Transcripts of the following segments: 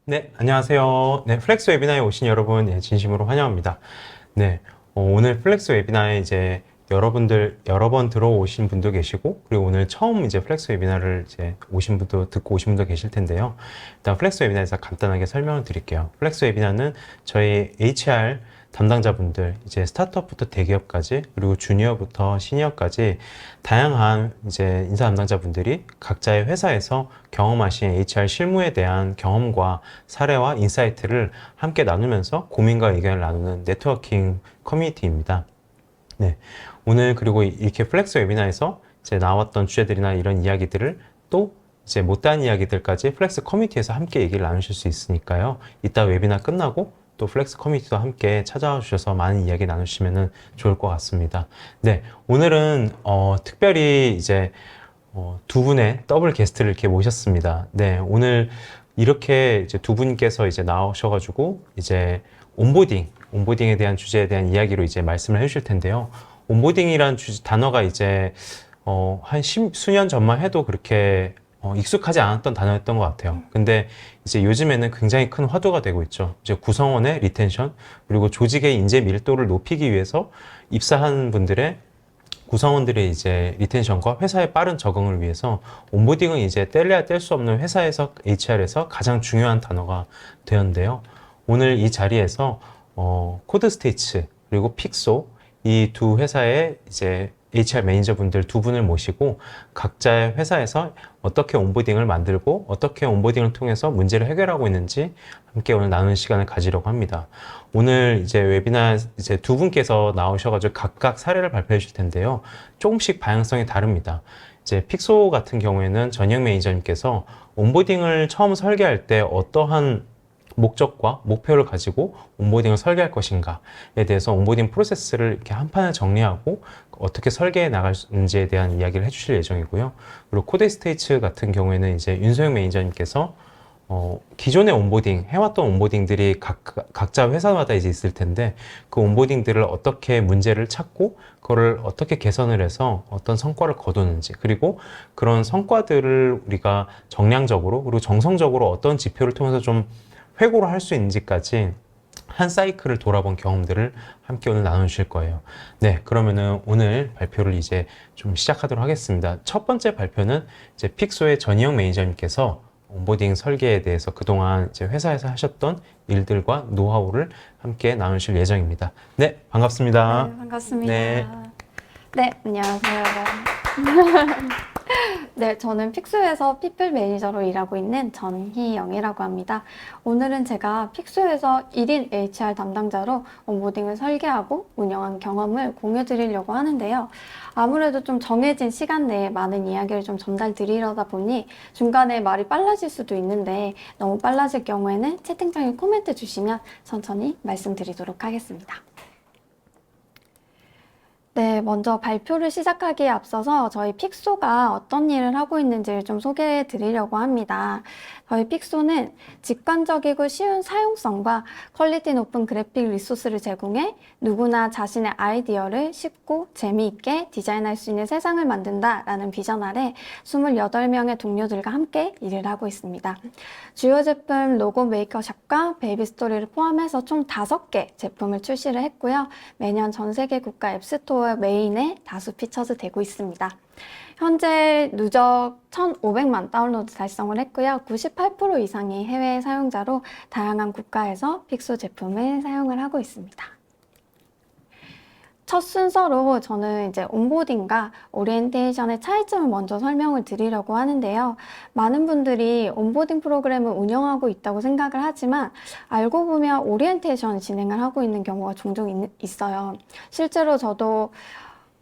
네, 안녕하세요. 네, 플렉스 웨비나에 오신 여러분, 진심으로 환영합니다. 네, 오늘 플렉스 웨비나에 이제 여러분들 여러 번 들어오신 분도 계시고, 그리고 오늘 처음 이제 플렉스 웨비나를 이제 오신 분도 듣고 오신 분도 계실 텐데요. 일단 플렉스 웨비나에서 간단하게 설명을 드릴게요. 플렉스 웨비나는 저희 HR 담당자분들, 이제 스타트업부터 대기업까지, 그리고 주니어부터 시니어까지 다양한 이제 인사 담당자분들이 각자의 회사에서 경험하신 HR 실무에 대한 경험과 사례와 인사이트를 함께 나누면서 고민과 의견을 나누는 네트워킹 커뮤니티입니다. 네. 오늘 그리고 이렇게 플렉스 웨비나에서 이제 나왔던 주제들이나 이런 이야기들을 또 이제 못다한 이야기들까지 플렉스 커뮤니티에서 함께 얘기를 나누실 수 있으니까요. 이따 웨비나 끝나고 또 플렉스 커뮤니티도 함께 찾아와 주셔서 많은 이야기 나누시면 좋을 것 같습니다. 네. 오늘은 특별히 이제 두 분의 더블 게스트를 이렇게 모셨습니다. 네. 오늘 이렇게 이제 두 분께서 이제 나오셔가지고 이제 온보딩에 대한 주제에 대한 이야기로 이제 말씀을 해주실 텐데요. 온보딩이란 단어가 이제 한 수년 전만 해도 그렇게 익숙하지 않았던 단어였던 것 같아요. 근데 이제 요즘에는 굉장히 큰 화두가 되고 있죠. 이제 구성원의 리텐션, 그리고 조직의 인재 밀도를 높이기 위해서 입사한 분들의 구성원들의 이제 리텐션과 회사의 빠른 적응을 위해서 온보딩은 이제 뗄래야 뗄 수 없는 회사에서 HR에서 가장 중요한 단어가 되었는데요. 오늘 이 자리에서 코드스테이츠 그리고 픽소 이 두 회사의 이제 HR 매니저분들 두 분을 모시고 각자의 회사에서 어떻게 온보딩을 만들고 어떻게 온보딩을 통해서 문제를 해결하고 있는지 함께 오늘 나누는 시간을 가지려고 합니다. 오늘 이제 웨비나 이제 두 분께서 나오셔가지고 각각 사례를 발표해 주실 텐데요. 조금씩 방향성이 다릅니다. 이제 픽소 같은 경우에는 전영 매니저님께서 온보딩을 처음 설계할 때 어떠한 목적과 목표를 가지고 온보딩을 설계할 것인가에 대해서 온보딩 프로세스를 이렇게 한 판에 정리하고 어떻게 설계해 나갈지에 대한 이야기를 해주실 예정이고요. 그리고 코데스테이츠 같은 경우에는 이제 윤소영 매니저님께서 기존의 온보딩, 해왔던 온보딩들이 각자 회사마다 이제 있을 텐데 그 온보딩들을 어떻게 문제를 찾고 그거를 어떻게 개선을 해서 어떤 성과를 거두는지 그리고 그런 성과들을 우리가 정량적으로 그리고 정성적으로 어떤 지표를 통해서 좀 회고를 할 수 있는지까지 한 사이클을 돌아본 경험들을 함께 오늘 나눠주실 거예요. 네, 그러면은 오늘 발표를 이제 좀 시작하도록 하겠습니다. 첫 번째 발표는 이제 픽소의 전희영 매니저님께서 온보딩 설계에 대해서 그동안 이제 회사에서 하셨던 일들과 노하우를 함께 나누실 예정입니다. 네, 반갑습니다. 네, 반갑습니다. 네. 네, 안녕하세요. 네, 저는 픽소에서 피플 매니저로 일하고 있는 전희영이라고 합니다. 오늘은 제가 픽소에서 1인 HR 담당자로 온보딩을 설계하고 운영한 경험을 공유 드리려고 하는데요. 아무래도 좀 정해진 시간 내에 많은 이야기를 좀 전달 드리려다 보니 중간에 말이 빨라질 수도 있는데 너무 빨라질 경우에는 채팅창에 코멘트 주시면 천천히 말씀드리도록 하겠습니다. 네, 먼저 발표를 시작하기에 앞서서 저희 픽소가 어떤 일을 하고 있는지를 좀 소개해 드리려고 합니다. 저희 픽소는 직관적이고 쉬운 사용성과 퀄리티 높은 그래픽 리소스를 제공해 누구나 자신의 아이디어를 쉽고 재미있게 디자인할 수 있는 세상을 만든다라는 비전 아래 28명의 동료들과 함께 일을 하고 있습니다. 주요 제품 로고 메이커샵과 베이비 스토리를 포함해서 총 5개 제품을 출시를 했고요. 매년 전 세계 국가 앱스토어 메인에 다수 피처드 되고 있습니다. 현재 누적 1,500만 다운로드 달성을 했고요. 98% 이상이 해외 사용자로 다양한 국가에서 픽소 제품을 사용을 하고 있습니다. 첫 순서로 저는 이제 온보딩과 오리엔테이션의 차이점을 먼저 설명을 드리려고 하는데요. 많은 분들이 온보딩 프로그램을 운영하고 있다고 생각을 하지만 알고 보면 오리엔테이션을 진행을 하고 있는 경우가 종종 있어요. 실제로 저도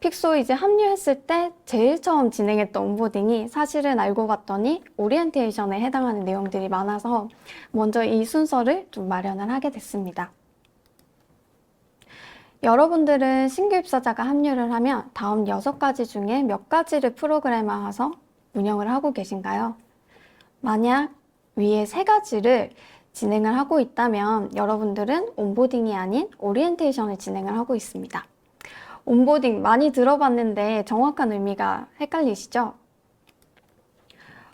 픽소 이제 합류했을 때 제일 처음 진행했던 온보딩이 사실은 알고 봤더니 오리엔테이션에 해당하는 내용들이 많아서 먼저 이 순서를 좀 마련을 하게 됐습니다. 여러분들은 신규 입사자가 합류를 하면 다음 6가지 중에 몇 가지를 프로그래머화해서 운영을 하고 계신가요? 만약 위에 3가지를 진행을 하고 있다면 여러분들은 온보딩이 아닌 오리엔테이션을 진행을 하고 있습니다. 온보딩 많이 들어봤는데 정확한 의미가 헷갈리시죠?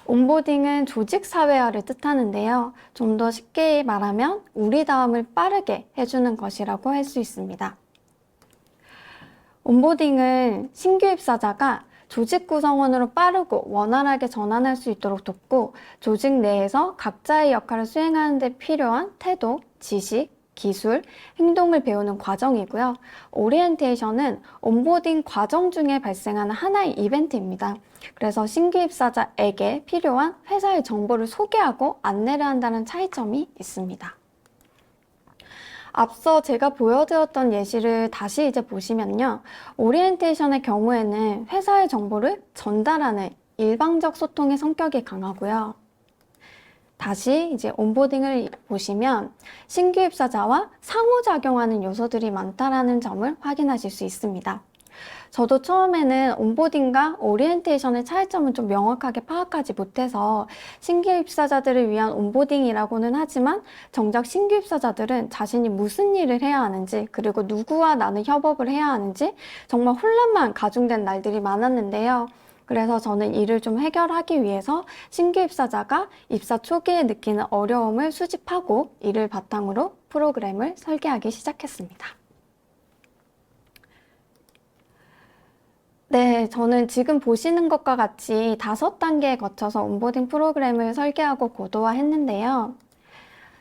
온보딩은 조직 사회화를 뜻하는데요. 좀 더 쉽게 말하면 우리다움을 빠르게 해주는 것이라고 할 수 있습니다. 온보딩은 신규 입사자가 조직 구성원으로 빠르고 원활하게 전환할 수 있도록 돕고 조직 내에서 각자의 역할을 수행하는 데 필요한 태도, 지식, 기술, 행동을 배우는 과정이고요. 오리엔테이션은 온보딩 과정 중에 발생하는 하나의 이벤트입니다. 그래서 신규 입사자에게 필요한 회사의 정보를 소개하고 안내를 한다는 차이점이 있습니다. 앞서 제가 보여드렸던 예시를 다시 이제 보시면요. 오리엔테이션의 경우에는 회사의 정보를 전달하는 일방적 소통의 성격이 강하고요. 다시 이제 온보딩을 보시면 신규 입사자와 상호작용하는 요소들이 많다라는 점을 확인하실 수 있습니다. 저도 처음에는 온보딩과 오리엔테이션의 차이점은 좀 명확하게 파악하지 못해서 신규 입사자들을 위한 온보딩이라고는 하지만 정작 신규 입사자들은 자신이 무슨 일을 해야 하는지 그리고 누구와 나는 협업을 해야 하는지 정말 혼란만 가중된 날들이 많았는데요. 그래서 저는 이를 좀 해결하기 위해서 신규 입사자가 입사 초기에 느끼는 어려움을 수집하고 이를 바탕으로 프로그램을 설계하기 시작했습니다. 네, 저는 지금 보시는 것과 같이 5단계에 거쳐서 온보딩 프로그램을 설계하고 고도화했는데요.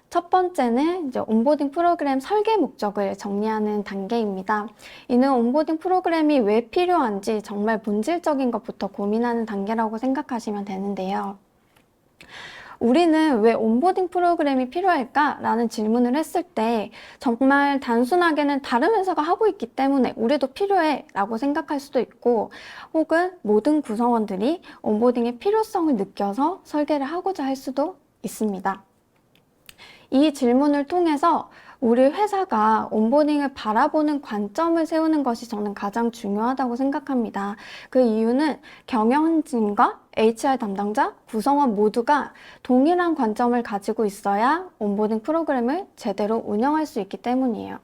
첫 번째는 이제 온보딩 프로그램 설계 목적을 정리하는 단계입니다. 이는 온보딩 프로그램이 왜 필요한지 정말 본질적인 것부터 고민하는 단계라고 생각하시면 되는데요. 우리는 왜 온보딩 프로그램이 필요할까? 라는 질문을 했을 때 정말 단순하게는 다른 회사가 하고 있기 때문에 우리도 필요해 라고 생각할 수도 있고 혹은 모든 구성원들이 온보딩의 필요성을 느껴서 설계를 하고자 할 수도 있습니다. 이 질문을 통해서 우리 회사가 온보딩을 바라보는 관점을 세우는 것이 저는 가장 중요하다고 생각합니다. 그 이유는 경영진과 HR 담당자, 구성원 모두가 동일한 관점을 가지고 있어야 온보딩 프로그램을 제대로 운영할 수 있기 때문이에요.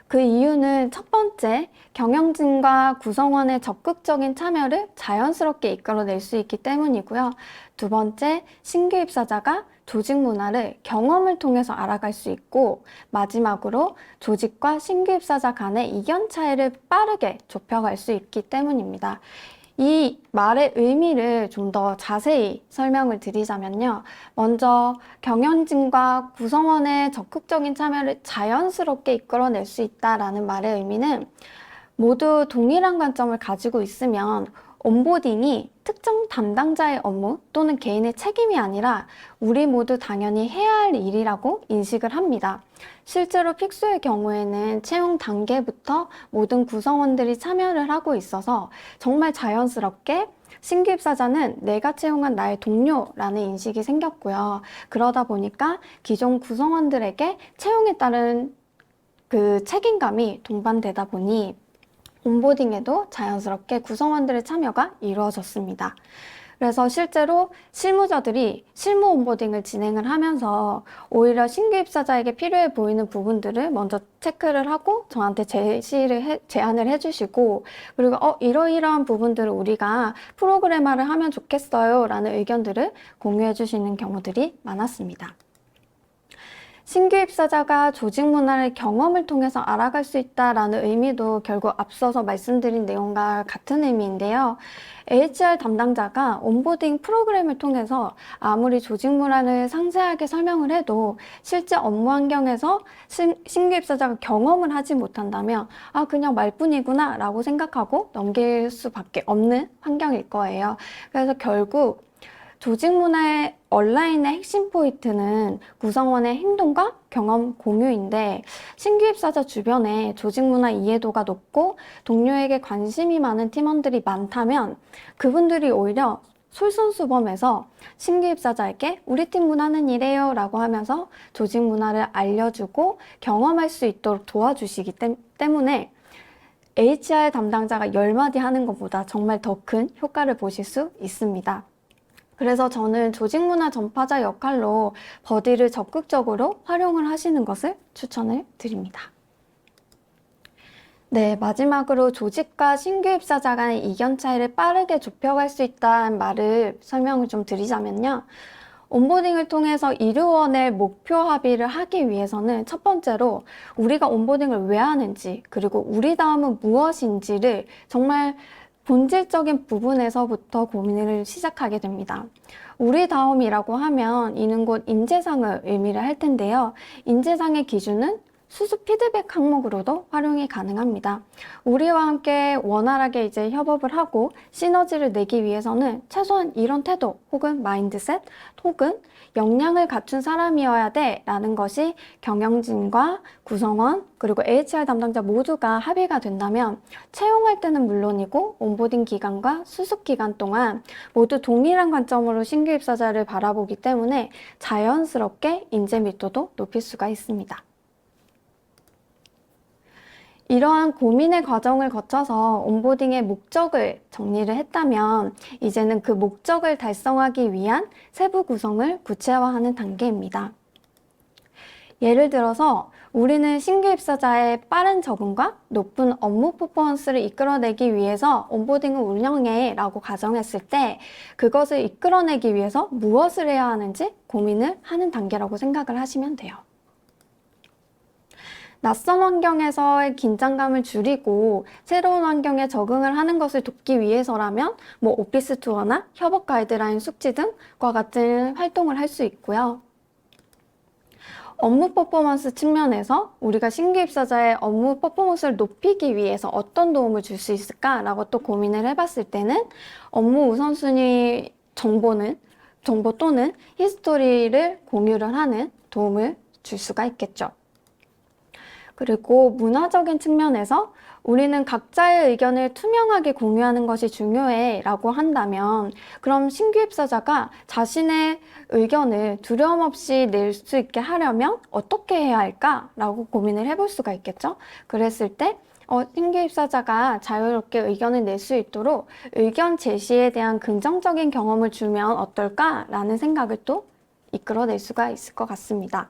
그 이유는 첫 번째, 경영진과 구성원의 적극적인 참여를 자연스럽게 이끌어낼 수 있기 때문이고요. 두 번째, 신규 입사자가 조직 문화를 경험을 통해서 알아갈 수 있고 마지막으로 조직과 신규 입사자 간의 이견 차이를 빠르게 좁혀갈 수 있기 때문입니다. 이 말의 의미를 좀 더 자세히 설명을 드리자면요. 먼저 경영진과 구성원의 적극적인 참여를 자연스럽게 이끌어낼 수 있다라는 말의 의미는 모두 동일한 관점을 가지고 있으면 온보딩이 특정 담당자의 업무 또는 개인의 책임이 아니라 우리 모두 당연히 해야 할 일이라고 인식을 합니다. 실제로 픽소의 경우에는 채용 단계부터 모든 구성원들이 참여를 하고 있어서 정말 자연스럽게 신규 입사자는 내가 채용한 나의 동료라는 인식이 생겼고요. 그러다 보니까 기존 구성원들에게 채용에 따른 그 책임감이 동반되다 보니 온보딩에도 자연스럽게 구성원들의 참여가 이루어졌습니다. 그래서 실제로 실무자들이 실무 온보딩을 진행을 하면서 오히려 신규 입사자에게 필요해 보이는 부분들을 먼저 체크를 하고 저한테 제안을 해주시고 그리고 이러이러한 부분들을 우리가 프로그래머를 하면 좋겠어요 라는 의견들을 공유해 주시는 경우들이 많았습니다. 신규 입사자가 조직 문화를 경험을 통해서 알아갈 수 있다라는 의미도 결국 앞서서 말씀드린 내용과 같은 의미인데요. HR 담당자가 온보딩 프로그램을 통해서 아무리 조직 문화를 상세하게 설명을 해도 실제 업무 환경에서 신규 입사자가 경험을 하지 못한다면 그냥 말뿐이구나 라고 생각하고 넘길 수밖에 없는 환경일 거예요. 그래서 결국 조직 문화의 온라인의 핵심 포인트는 구성원의 행동과 경험 공유인데 신규 입사자 주변에 조직 문화 이해도가 높고 동료에게 관심이 많은 팀원들이 많다면 그분들이 오히려 솔선수범해서 신규 입사자에게 우리 팀 문화는 이래요 라고 하면서 조직 문화를 알려주고 경험할 수 있도록 도와주시기 때문에 HR 담당자가 10마디 하는 것보다 정말 더 큰 효과를 보실 수 있습니다. 그래서 저는 조직문화 전파자 역할로 버디를 적극적으로 활용을 하시는 것을 추천을 드립니다. 네, 마지막으로 조직과 신규 입사자 간의 이견 차이를 빠르게 좁혀갈 수 있다는 말을 설명을 좀 드리자면요. 온보딩을 통해서 이루어낼 목표 합의를 하기 위해서는 첫 번째로 우리가 온보딩을 왜 하는지, 그리고 우리 다음은 무엇인지를 정말 본질적인 부분에서부터 고민을 시작하게 됩니다. 우리 다음이라고 하면 이는 곧 인재상을 의미를 할 텐데요. 인재상의 기준은 수습 피드백 항목으로도 활용이 가능합니다. 우리와 함께 원활하게 이제 협업을 하고 시너지를 내기 위해서는 최소한 이런 태도 혹은 마인드셋 혹은 역량을 갖춘 사람이어야 돼 라는 것이 경영진과 구성원 그리고 HR 담당자 모두가 합의가 된다면 채용할 때는 물론이고 온보딩 기간과 수습 기간 동안 모두 동일한 관점으로 신규 입사자를 바라보기 때문에 자연스럽게 인재 밀도도 높일 수가 있습니다. 이러한 고민의 과정을 거쳐서 온보딩의 목적을 정리를 했다면 이제는 그 목적을 달성하기 위한 세부 구성을 구체화하는 단계입니다. 예를 들어서 우리는 신규 입사자의 빠른 적응과 높은 업무 퍼포먼스를 이끌어내기 위해서 온보딩을 운영해 라고 가정했을 때 그것을 이끌어내기 위해서 무엇을 해야 하는지 고민을 하는 단계라고 생각을 하시면 돼요. 낯선 환경에서의 긴장감을 줄이고 새로운 환경에 적응을 하는 것을 돕기 위해서라면 오피스 투어나 협업 가이드라인 숙지 등과 같은 활동을 할 수 있고요. 업무 퍼포먼스 측면에서 우리가 신규 입사자의 업무 퍼포먼스를 높이기 위해서 어떤 도움을 줄 수 있을까라고 또 고민을 해봤을 때는 업무 우선순위 정보 또는 히스토리를 공유를 하는 도움을 줄 수가 있겠죠. 그리고 문화적인 측면에서 우리는 각자의 의견을 투명하게 공유하는 것이 중요해 라고 한다면 그럼 신규 입사자가 자신의 의견을 두려움 없이 낼 수 있게 하려면 어떻게 해야 할까? 라고 고민을 해볼 수가 있겠죠. 그랬을 때 신규 입사자가 자유롭게 의견을 낼 수 있도록 의견 제시에 대한 긍정적인 경험을 주면 어떨까? 라는 생각을 또 이끌어낼 수가 있을 것 같습니다.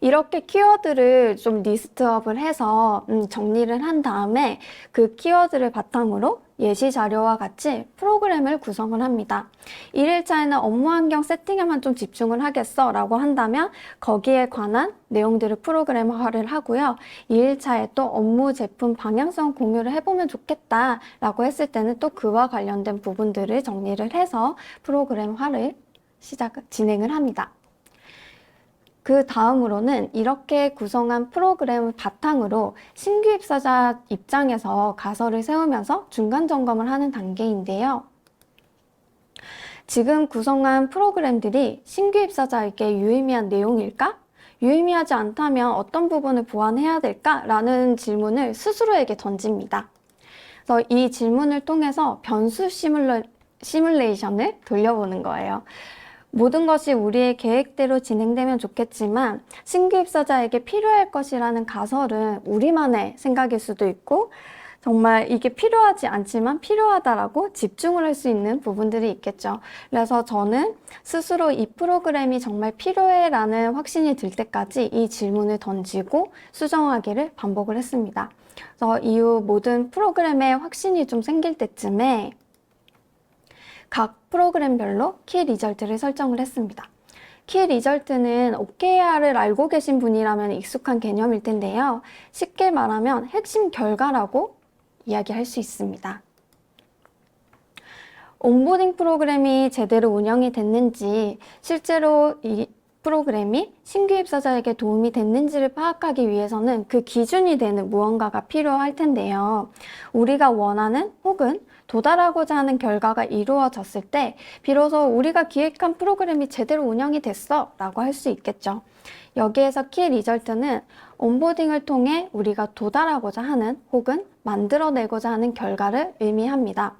이렇게 키워드를 좀 리스트업을 해서 정리를 한 다음에 그 키워드를 바탕으로 예시 자료와 같이 프로그램을 구성을 합니다. 1일차에는 업무 환경 세팅에만 좀 집중을 하겠어 라고 한다면 거기에 관한 내용들을 프로그램화를 하고요. 2일차에 또 업무 제품 방향성 공유를 해보면 좋겠다 라고 했을 때는 또 그와 관련된 부분들을 정리를 해서 프로그램화를 진행을 합니다. 그 다음으로는 이렇게 구성한 프로그램을 바탕으로 신규 입사자 입장에서 가설을 세우면서 중간 점검을 하는 단계인데요. 지금 구성한 프로그램들이 신규 입사자에게 유의미한 내용일까? 유의미하지 않다면 어떤 부분을 보완해야 될까? 라는 질문을 스스로에게 던집니다. 그래서 이 질문을 통해서 변수 시뮬레이션을 돌려보는 거예요. 모든 것이 우리의 계획대로 진행되면 좋겠지만 신규 입사자에게 필요할 것이라는 가설은 우리만의 생각일 수도 있고 정말 이게 필요하지 않지만 필요하다라고 집중을 할 수 있는 부분들이 있겠죠. 그래서 저는 스스로 이 프로그램이 정말 필요해라는 확신이 들 때까지 이 질문을 던지고 수정하기를 반복을 했습니다. 그래서 이후 모든 프로그램에 확신이 좀 생길 때쯤에 각 프로그램별로 키 리절트를 설정을 했습니다. 키 리절트는 OKR을 알고 계신 분이라면 익숙한 개념일 텐데요. 쉽게 말하면 핵심 결과라고 이야기할 수 있습니다. 온보딩 프로그램이 제대로 운영이 됐는지, 실제로 이 프로그램이 신규 입사자에게 도움이 됐는지를 파악하기 위해서는 그 기준이 되는 무언가가 필요할 텐데요. 우리가 원하는 혹은 도달하고자 하는 결과가 이루어졌을 때 비로소 우리가 기획한 프로그램이 제대로 운영이 됐어 라고 할 수 있겠죠. 여기에서 키 리절트는 온보딩을 통해 우리가 도달하고자 하는 혹은 만들어내고자 하는 결과를 의미합니다.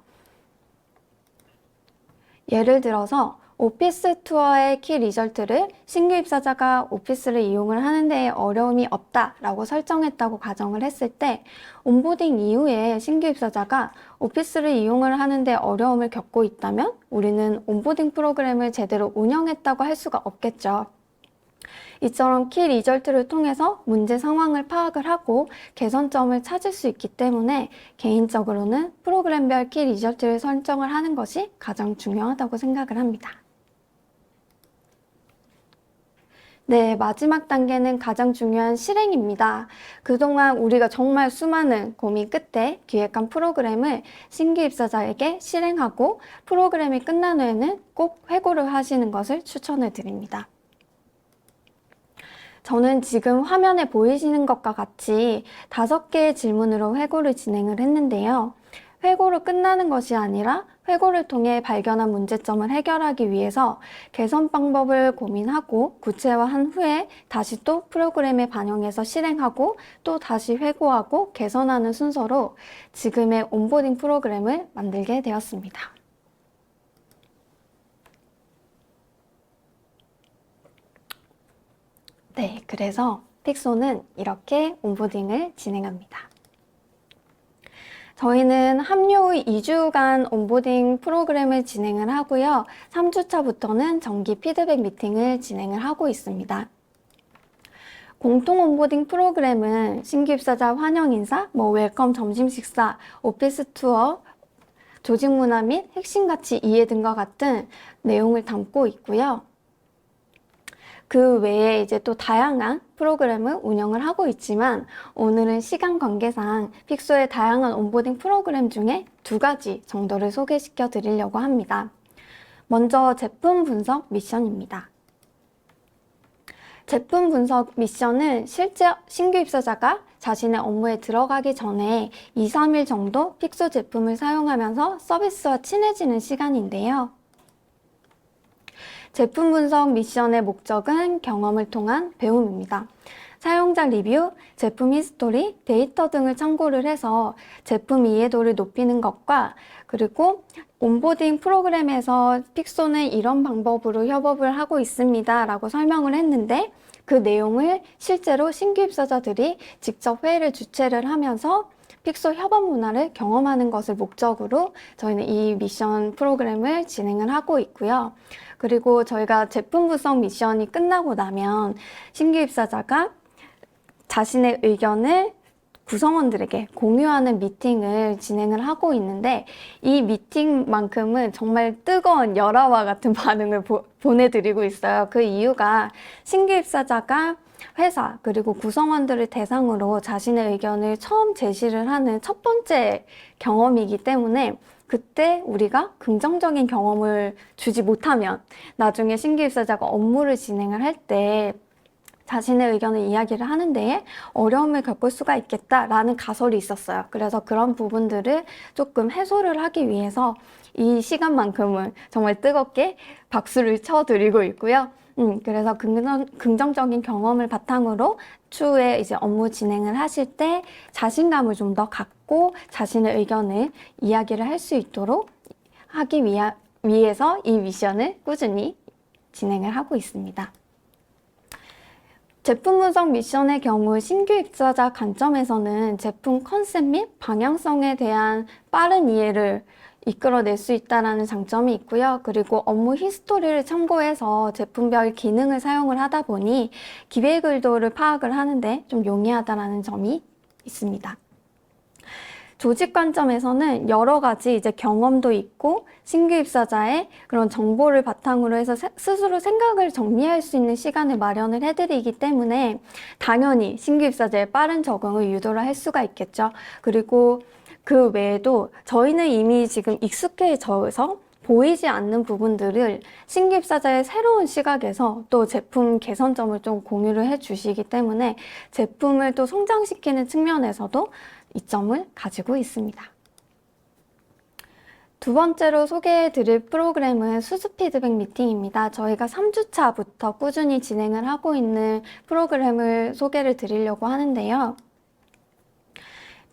예를 들어서 오피스 투어의 키 리절트를 신규 입사자가 오피스를 이용을 하는 데 어려움이 없다라고 설정했다고 가정을 했을 때 온보딩 이후에 신규 입사자가 오피스를 이용을 하는 데 어려움을 겪고 있다면 우리는 온보딩 프로그램을 제대로 운영했다고 할 수가 없겠죠. 이처럼 키 리절트를 통해서 문제 상황을 파악을 하고 개선점을 찾을 수 있기 때문에 개인적으로는 프로그램별 키 리절트를 설정을 하는 것이 가장 중요하다고 생각을 합니다. 네, 마지막 단계는 가장 중요한 실행입니다. 그동안 우리가 정말 수많은 고민 끝에 기획한 프로그램을 신규 입사자에게 실행하고 프로그램이 끝난 후에는 꼭 회고를 하시는 것을 추천을 드립니다. 저는 지금 화면에 보이시는 것과 같이 5개의 질문으로 회고를 진행을 했는데요. 회고로 끝나는 것이 아니라 회고를 통해 발견한 문제점을 해결하기 위해서 개선 방법을 고민하고 구체화한 후에 다시 또 프로그램에 반영해서 실행하고 또 다시 회고하고 개선하는 순서로 지금의 온보딩 프로그램을 만들게 되었습니다. 네, 그래서 픽소는 이렇게 온보딩을 진행합니다. 저희는 합류 후 2주간 온보딩 프로그램을 진행을 하고요. 3주차부터는 정기 피드백 미팅을 진행을 하고 있습니다. 공통 온보딩 프로그램은 신규 입사자 환영 인사, 웰컴 점심 식사, 오피스 투어, 조직 문화 및 핵심 가치 이해 등과 같은 내용을 담고 있고요. 그 외에 이제 또 다양한 프로그램을 운영을 하고 있지만 오늘은 시간 관계상 픽소의 다양한 온보딩 프로그램 중에 2가지 정도를 소개시켜 드리려고 합니다. 먼저 제품 분석 미션입니다. 제품 분석 미션은 실제 신규 입사자가 자신의 업무에 들어가기 전에 2, 3일 정도 픽소 제품을 사용하면서 서비스와 친해지는 시간인데요. 제품 분석 미션의 목적은 경험을 통한 배움입니다. 사용자 리뷰, 제품 히스토리, 데이터 등을 참고를 해서 제품 이해도를 높이는 것과 그리고 온보딩 프로그램에서 픽소는 이런 방법으로 협업을 하고 있습니다 라고 설명을 했는데 그 내용을 실제로 신규 입사자들이 직접 회의를 주최를 하면서 픽소 협업 문화를 경험하는 것을 목적으로 저희는 이 미션 프로그램을 진행을 하고 있고요. 그리고 저희가 제품 분석 미션이 끝나고 나면 신규 입사자가 자신의 의견을 구성원들에게 공유하는 미팅을 진행을 하고 있는데 이 미팅만큼은 정말 뜨거운 열화와 같은 반응을 보내드리고 있어요. 그 이유가 신규 입사자가 회사 그리고 구성원들을 대상으로 자신의 의견을 처음 제시를 하는 첫 번째 경험이기 때문에 그때 우리가 긍정적인 경험을 주지 못하면 나중에 신규 입사자가 업무를 진행을 할 때 자신의 의견을 이야기를 하는 데에 어려움을 겪을 수가 있겠다라는 가설이 있었어요. 그래서 그런 부분들을 조금 해소를 하기 위해서 이 시간만큼은 정말 뜨겁게 박수를 쳐드리고 있고요. 그래서 긍정적인 경험을 바탕으로 추후에 이제 업무 진행을 하실 때 자신감을 좀 더 갖고 자신의 의견을 이야기를 할 수 있도록 하기 위해서 이 미션을 꾸준히 진행을 하고 있습니다. 제품 분석 미션의 경우 신규 입사자 관점에서는 제품 컨셉 및 방향성에 대한 빠른 이해를 이끌어낼 수 있다는 장점이 있고요. 그리고 업무 히스토리를 참고해서 제품별 기능을 사용을 하다 보니 기획 의도를 파악을 하는데 좀 용이하다는 점이 있습니다. 조직 관점에서는 여러 가지 이제 경험도 있고 신규 입사자의 그런 정보를 바탕으로 해서 스스로 생각을 정리할 수 있는 시간을 마련을 해드리기 때문에 당연히 신규 입사자의 빠른 적응을 유도를 할 수가 있겠죠. 그리고 그 외에도 저희는 이미 지금 익숙해져서 보이지 않는 부분들을 신규 입사자의 새로운 시각에서 또 제품 개선점을 좀 공유를 해 주시기 때문에 제품을 또 성장시키는 측면에서도 이점을 가지고 있습니다. 두 번째로 소개해 드릴 프로그램은 수습 피드백 미팅입니다. 저희가 3주차부터 꾸준히 진행을 하고 있는 프로그램을 소개를 드리려고 하는데요.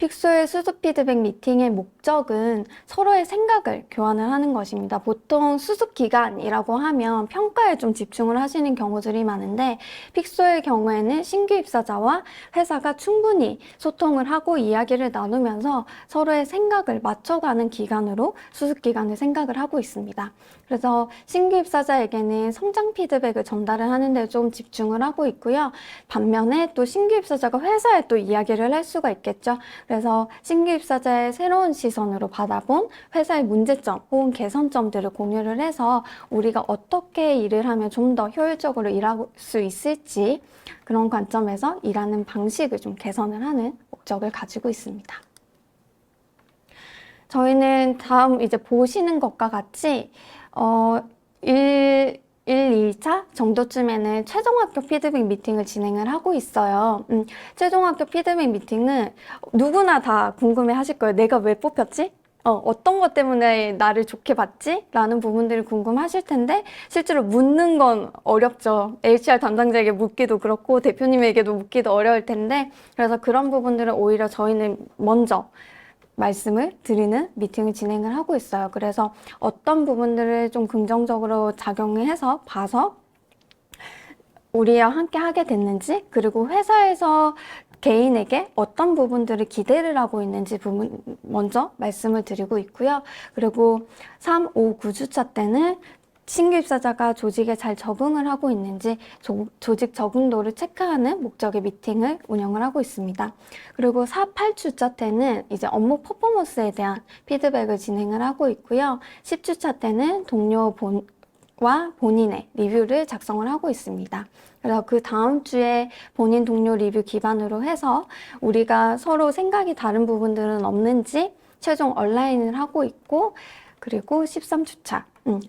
픽소의 수습 피드백 미팅의 목적은 서로의 생각을 교환을 하는 것입니다. 보통 수습 기간이라고 하면 평가에 좀 집중을 하시는 경우들이 많은데 픽소의 경우에는 신규 입사자와 회사가 충분히 소통을 하고 이야기를 나누면서 서로의 생각을 맞춰가는 기간으로 수습 기간을 생각을 하고 있습니다. 그래서 신규 입사자에게는 성장 피드백을 전달을 하는데 좀 집중을 하고 있고요. 반면에 또 신규 입사자가 회사에 또 이야기를 할 수가 있겠죠. 그래서 신규 입사자의 새로운 시선으로 받아본 회사의 문제점 혹은 개선점들을 공유를 해서 우리가 어떻게 일을 하면 좀 더 효율적으로 일할 수 있을지 그런 관점에서 일하는 방식을 좀 개선을 하는 목적을 가지고 있습니다. 저희는 다음 이제 보시는 것과 같이 2차 정도쯤에는 최종 합격 피드백 미팅을 진행을 하고 있어요. 최종 합격 피드백 미팅은 누구나 다 궁금해 하실 거예요. 내가 왜 뽑혔지? 어떤 것 때문에 나를 좋게 봤지? 라는 부분들이 궁금하실 텐데 실제로 묻는 건 어렵죠. HR 담당자에게 묻기도 그렇고 대표님에게도 묻기도 어려울 텐데 그래서 그런 부분들은 오히려 저희는 먼저 말씀을 드리는 미팅을 진행을 하고 있어요. 그래서 어떤 부분들을 좀 긍정적으로 작용해서 봐서 우리와 함께 하게 됐는지 그리고 회사에서 개인에게 어떤 부분들을 기대를 하고 있는지 부분 먼저 말씀을 드리고 있고요. 그리고 3, 5, 9주차 때는 신규 입사자가 조직에 잘 적응을 하고 있는지 조직 적응도를 체크하는 목적의 미팅을 운영을 하고 있습니다. 그리고 4, 8주차 때는 이제 업무 퍼포먼스에 대한 피드백을 진행을 하고 있고요. 10주차 때는 동료와 본인의 리뷰를 작성을 하고 있습니다. 그래서 그 다음 주에 본인 동료 리뷰 기반으로 해서 우리가 서로 생각이 다른 부분들은 없는지 최종 온라인을 하고 있고 그리고 13주차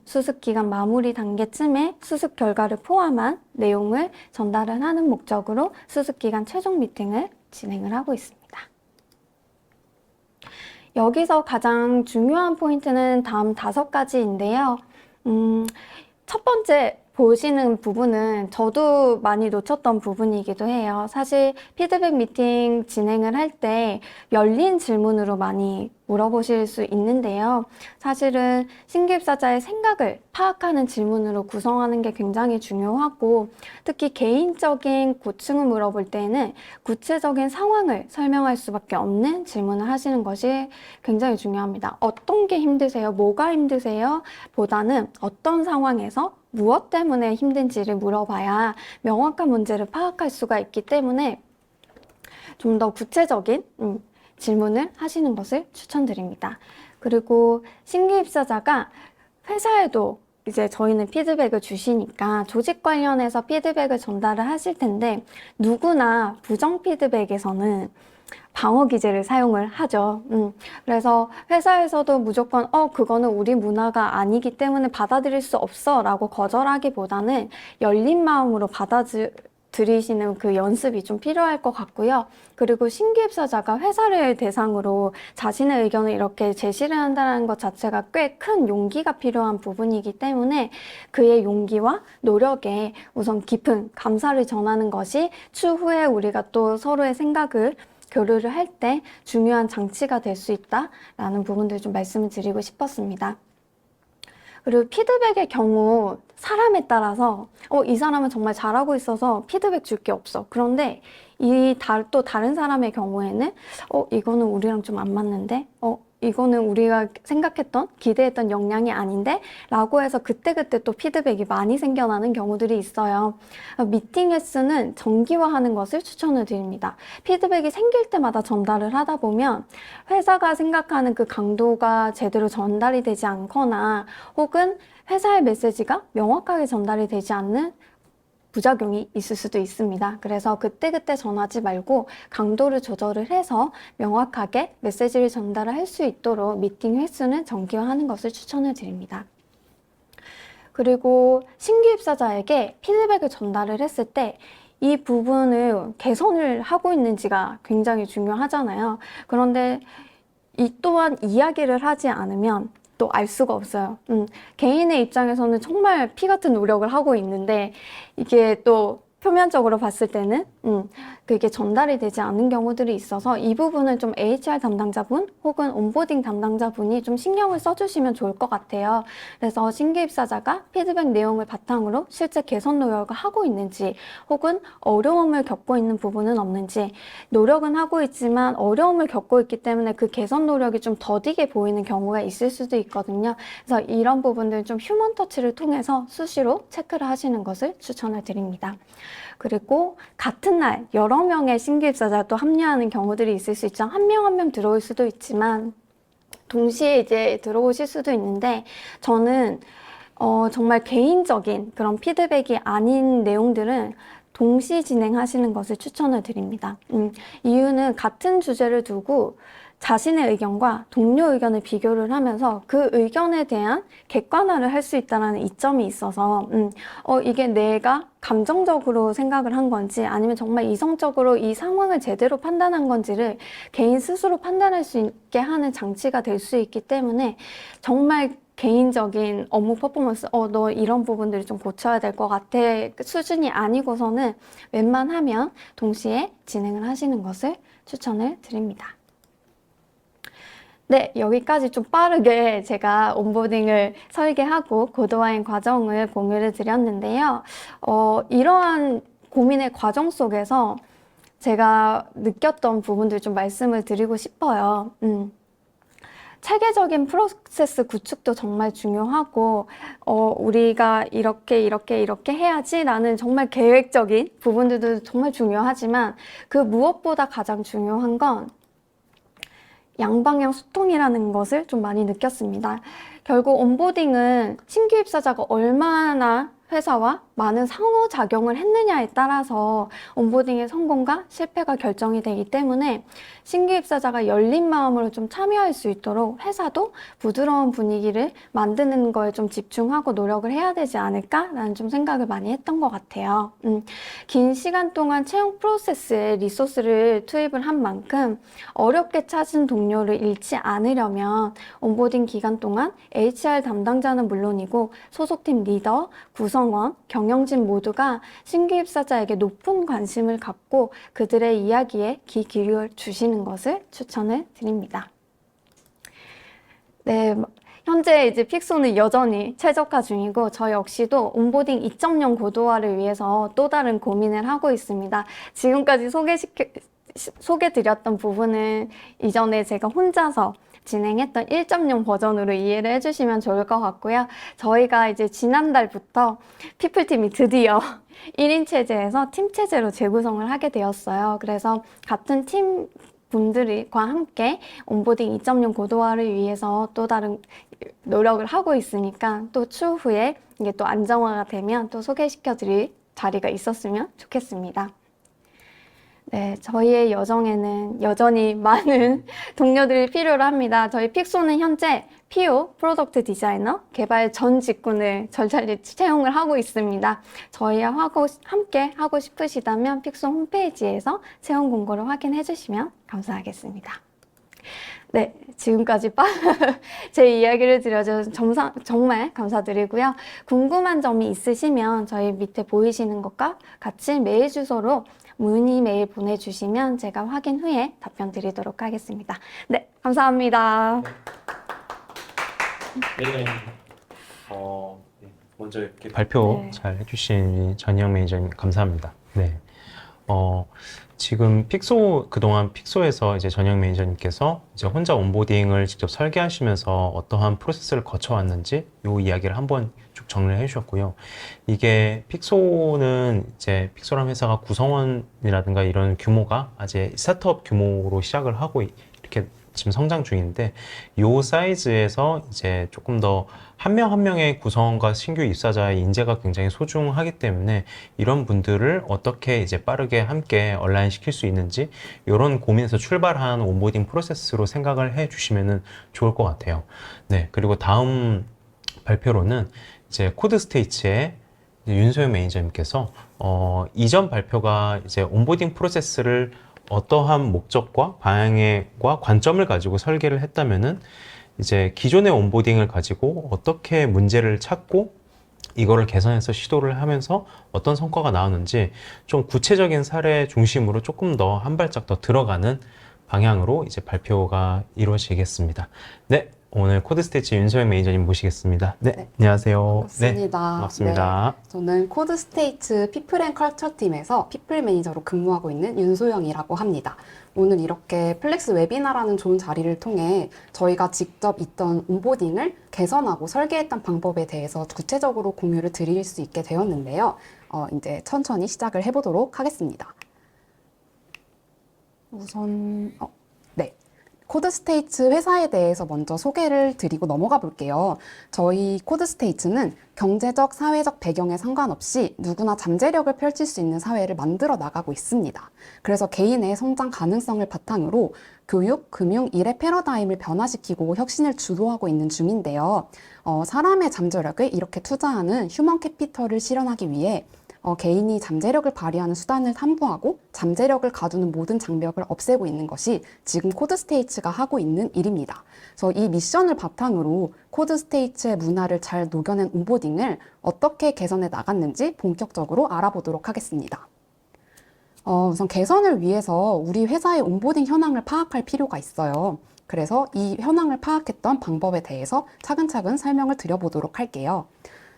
수습기간 마무리 단계쯤에 수습 결과를 포함한 내용을 전달을 하는 목적으로 수습기간 최종 미팅을 진행을 하고 있습니다. 여기서 가장 중요한 포인트는 다음 5가지인데요. 첫 번째 보시는 부분은 저도 많이 놓쳤던 부분이기도 해요. 사실 피드백 미팅 진행을 할 때 열린 질문으로 많이 물어보실 수 있는데요. 사실은 신규 입사자의 생각을 파악하는 질문으로 구성하는 게 굉장히 중요하고 특히 개인적인 고충을 물어볼 때는 구체적인 상황을 설명할 수밖에 없는 질문을 하시는 것이 굉장히 중요합니다. 어떤 게 힘드세요? 뭐가 힘드세요? 보다는 어떤 상황에서 무엇 때문에 힘든지를 물어봐야 명확한 문제를 파악할 수가 있기 때문에 좀 더 구체적인 질문을 하시는 것을 추천드립니다. 그리고 신규 입사자가 회사에도 이제 저희는 피드백을 주시니까 조직 관련해서 피드백을 전달을 하실 텐데 누구나 부정 피드백에서는 방어 기제를 사용을 하죠. 그래서 회사에서도 무조건 그거는 우리 문화가 아니기 때문에 받아들일 수 없어 라고 거절하기보다는 열린 마음으로 받아들이시는 그 연습이 좀 필요할 것 같고요. 그리고 신규 입사자가 회사를 대상으로 자신의 의견을 이렇게 제시를 한다는 것 자체가 꽤 큰 용기가 필요한 부분이기 때문에 그의 용기와 노력에 우선 깊은 감사를 전하는 것이 추후에 우리가 또 서로의 생각을 교류를 할 때 중요한 장치가 될 수 있다라는 부분들을 좀 말씀을 드리고 싶었습니다. 그리고 피드백의 경우 사람에 따라서 이 사람은 정말 잘하고 있어서 피드백 줄 게 없어. 그런데 또 다른 사람의 경우에는 이거는 우리랑 좀 안 맞는데? 이거는 우리가 생각했던, 기대했던 역량이 아닌데? 라고 해서 그때그때 또 피드백이 많이 생겨나는 경우들이 있어요. 미팅 횟수는 정기화하는 것을 추천을 드립니다. 피드백이 생길 때마다 전달을 하다 보면 회사가 생각하는 그 강도가 제대로 전달이 되지 않거나 혹은 회사의 메시지가 명확하게 전달이 되지 않는 부작용이 있을 수도 있습니다. 그래서 그때그때 전하지 말고 강도를 조절을 해서 명확하게 메시지를 전달을 할 수 있도록 미팅 횟수는 정기화하는 것을 추천을 드립니다. 그리고 신규 입사자에게 피드백을 전달을 했을 때 이 부분을 개선을 하고 있는지가 굉장히 중요하잖아요. 그런데 이 또한 이야기를 하지 않으면 또 알 수가 없어요. 개인의 입장에서는 정말 피 같은 노력을 하고 있는데 이게 또 표면적으로 봤을 때는 그게 전달이 되지 않은 경우들이 있어서 이 부분은 좀 HR 담당자분 혹은 온보딩 담당자분이 좀 신경을 써주시면 좋을 것 같아요. 그래서 신규 입사자가 피드백 내용을 바탕으로 실제 개선 노력을 하고 있는지 혹은 어려움을 겪고 있는 부분은 없는지, 노력은 하고 있지만 어려움을 겪고 있기 때문에 그 개선 노력이 좀 더디게 보이는 경우가 있을 수도 있거든요. 그래서 이런 부분들 좀 휴먼 터치를 통해서 수시로 체크를 하시는 것을 추천을 드립니다. 그리고 같은 날 여러 명의 신규 입사자가 또 합류하는 경우들이 있을 수 있죠. 한 명 한 명 들어올 수도 있지만 동시에 이제 들어오실 수도 있는데, 저는 정말 개인적인 그런 피드백이 아닌 내용들은 동시 진행하시는 것을 추천을 드립니다. 이유는 같은 주제를 두고 자신의 의견과 동료 의견을 비교를 하면서 그 의견에 대한 객관화를 할 수 있다는 이점이 있어서 이게 내가 감정적으로 생각을 한 건지 아니면 정말 이성적으로 이 상황을 제대로 판단한 건지를 개인 스스로 판단할 수 있게 하는 장치가 될 수 있기 때문에 정말 개인적인 업무 퍼포먼스, 너 이런 부분들이 좀 고쳐야 될 것 같아 수준이 아니고서는 웬만하면 동시에 진행을 하시는 것을 추천을 드립니다. 네, 여기까지 좀 빠르게 제가 온보딩을 설계하고 고도화인 과정을 공유를 드렸는데요. 이러한 고민의 과정 속에서 제가 느꼈던 부분들 좀 말씀을 드리고 싶어요. 체계적인 프로세스 구축도 정말 중요하고, 우리가 이렇게 해야지라는 정말 계획적인 부분들도 정말 중요하지만 그 무엇보다 가장 중요한 건 양방향 소통이라는 것을 좀 많이 느꼈습니다. 결국 온보딩은 신규 입사자가 얼마나 회사와 많은 상호작용을 했느냐에 따라서 온보딩의 성공과 실패가 결정이 되기 때문에 신규 입사자가 열린 마음으로 좀 참여할 수 있도록 회사도 부드러운 분위기를 만드는 거에 좀 집중하고 노력을 해야 되지 않을까라는 좀 생각을 많이 했던 것 같아요. 긴 시간 동안 채용 프로세스에 리소스를 투입을 한 만큼 어렵게 찾은 동료를 잃지 않으려면 온보딩 기간 동안 HR 담당자는 물론이고 소속팀 리더, 구성원, 경영진 모두가 신규 입사자에게 높은 관심을 갖고 그들의 이야기에 귀 기울여 주시는 것을 추천을 드립니다. 네, 현재 이제 픽소는 여전히 최적화 중이고 저 역시도 온보딩 2.0 고도화를 위해서 또 다른 고민을 하고 있습니다. 지금까지 소개드렸던 부분은 이전에 제가 혼자서 진행했던 1.0 버전으로 이해를 해주시면 좋을 것 같고요. 저희가 이제 지난달부터 피플팀이 드디어 1인 체제에서 팀 체제로 재구성을 하게 되었어요. 그래서 같은 팀 분들과 함께 온보딩 2.0 고도화를 위해서 또 다른 노력을 하고 있으니까 또 추후에 이게 또 안정화가 되면 또 소개시켜 드릴 자리가 있었으면 좋겠습니다. 네, 저희의 여정에는 여전히 많은 동료들이 필요로 합니다. 저희 픽소는 현재 PO, 프로덕트 디자이너, 개발 전 직군을 절차리 채용을 하고 있습니다. 저희와 함께 하고 싶으시다면 픽소 홈페이지에서 채용 공고를 확인해 주시면 감사하겠습니다. 네, 지금까지 제 이야기를 들려주셔서 정말 감사드리고요. 궁금한 점이 있으시면 저희 밑에 보이시는 것과 같이 메일 주소로 문의 메일 보내주시면 제가 확인 후에 답변 드리도록 하겠습니다. 네, 감사합니다. 네. 먼저 이렇게 발표 잘 해주신 전희영 매니저님 감사합니다. 네. 지금 그동안 픽소에서 이제 전희영 매니저님께서 이제 혼자 온보딩을 직접 설계하시면서 어떠한 프로세스를 거쳐왔는지 요 이야기를 한번 쭉 정리를 해주셨고요. 이게 픽소는 이제 픽소라는 회사가 구성원이라든가 이런 규모가 아직 스타트업 규모로 시작을 하고 이렇게 지금 성장 중인데 요 사이즈에서 이제 조금 더 한 명 한 명의 구성원과 신규 입사자의 인재가 굉장히 소중하기 때문에 이런 분들을 어떻게 이제 빠르게 함께 얼라인 시킬 수 있는지 이런 고민에서 출발한 온보딩 프로세스로 생각을 해 주시면 좋을 것 같아요. 네, 그리고 다음 발표로는 이제 코드 스테이츠의 윤소연 매니저님께서 이전 발표가 이제 온보딩 프로세스를 어떠한 목적과 방향과 관점을 가지고 설계를 했다면은 이제 기존의 온보딩을 가지고 어떻게 문제를 찾고 이거를 개선해서 시도를 하면서 어떤 성과가 나왔는지 좀 구체적인 사례 중심으로 조금 더 한 발짝 더 들어가는 방향으로 이제 발표가 이루어지겠습니다. 네, 오늘 코드스테이츠 윤소연 매니저님 모시겠습니다. 네, 네, 안녕하세요. 반갑습니다. 네, 반갑습니다. 네, 저는 코드스테이츠 피플앤컬처 팀에서 피플 매니저로 근무하고 있는 윤소영이라고 합니다. 오늘 이렇게 플렉스 웨비나라는 좋은 자리를 통해 저희가 직접 있던 온보딩을 개선하고 설계했던 방법에 대해서 구체적으로 공유를 드릴 수 있게 되었는데요. 이제 천천히 시작을 해보도록 하겠습니다. 우선, 네. 코드스테이츠 회사에 대해서 먼저 소개를 드리고 넘어가 볼게요. 저희 코드스테이츠는 경제적, 사회적 배경에 상관없이 누구나 잠재력을 펼칠 수 있는 사회를 만들어 나가고 있습니다. 그래서 개인의 성장 가능성을 바탕으로 교육, 금융, 일의 패러다임을 변화시키고 혁신을 주도하고 있는 중인데요. 사람의 잠재력을 이렇게 투자하는 휴먼 캐피털을 실현하기 위해 개인이 잠재력을 발휘하는 수단을 탐구하고 잠재력을 가두는 모든 장벽을 없애고 있는 것이 지금 코드스테이츠가 하고 있는 일입니다. 그래서 이 미션을 바탕으로 코드스테이츠의 문화를 잘 녹여낸 온보딩을 어떻게 개선해 나갔는지 본격적으로 알아보도록 하겠습니다. 우선 개선을 위해서 우리 회사의 온보딩 현황을 파악할 필요가 있어요. 그래서 이 현황을 파악했던 방법에 대해서 차근차근 설명을 드려보도록 할게요.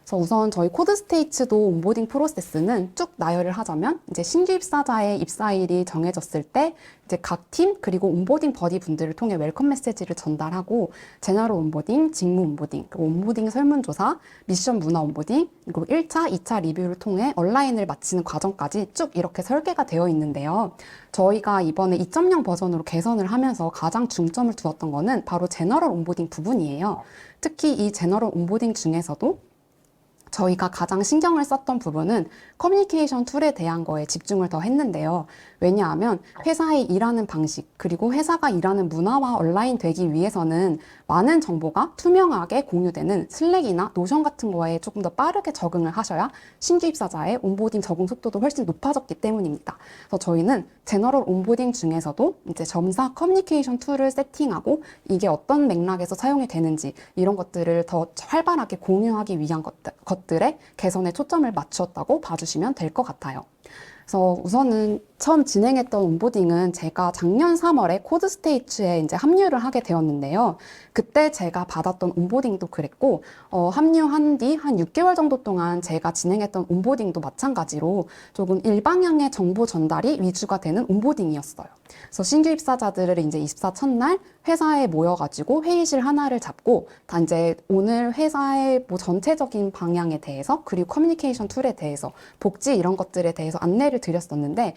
그래서 우선 저희 코드스테이츠도 온보딩 프로세스는 쭉 나열을 하자면 이제 신규 입사자의 입사일이 정해졌을 때 이제 각 팀 그리고 온보딩 버디 분들을 통해 웰컴 메시지를 전달하고 제너럴 온보딩, 직무 온보딩, 그리고 온보딩 설문조사, 미션 문화 온보딩, 그리고 1차, 2차 리뷰를 통해 온라인을 마치는 과정까지 쭉 이렇게 설계가 되어 있는데요. 저희가 이번에 2.0 버전으로 개선을 하면서 가장 중점을 두었던 거는 바로 제너럴 온보딩 부분이에요. 특히 이 제너럴 온보딩 중에서도 저희가 가장 신경을 썼던 부분은 커뮤니케이션 툴에 대한 거에 집중을 더 했는데요. 왜냐하면 회사의 일하는 방식, 그리고 회사가 일하는 문화와 온라인 되기 위해서는 많은 정보가 투명하게 공유되는 슬랙이나 노션 같은 거에 조금 더 빠르게 적응을 하셔야 신규 입사자의 온보딩 적응 속도도 훨씬 높아졌기 때문입니다. 그래서 저희는 제너럴 온보딩 중에서도 이제 점사 커뮤니케이션 툴을 세팅하고 이게 어떤 맥락에서 사용이 되는지 이런 것들을 더 활발하게 공유하기 위한 것들에 개선에 초점을 맞추었다고 봐주시면 될 것 같아요. 그래서 우선은 처음 진행했던 온보딩은 제가 작년 3월에 코드스테이츠에 이제 합류를 하게 되었는데요. 그때 제가 받았던 온보딩도 그랬고, 합류한 뒤 한 6개월 정도 동안 제가 진행했던 온보딩도 마찬가지로 조금 일방향의 정보 전달이 위주가 되는 온보딩이었어요. 그래서 신규 입사자들을 이제 입사 첫날 회사에 모여가지고 회의실 하나를 잡고 다 이제 오늘 회사의 뭐 전체적인 방향에 대해서 그리고 커뮤니케이션 툴에 대해서 복지 이런 것들에 대해서 안내를 드렸었는데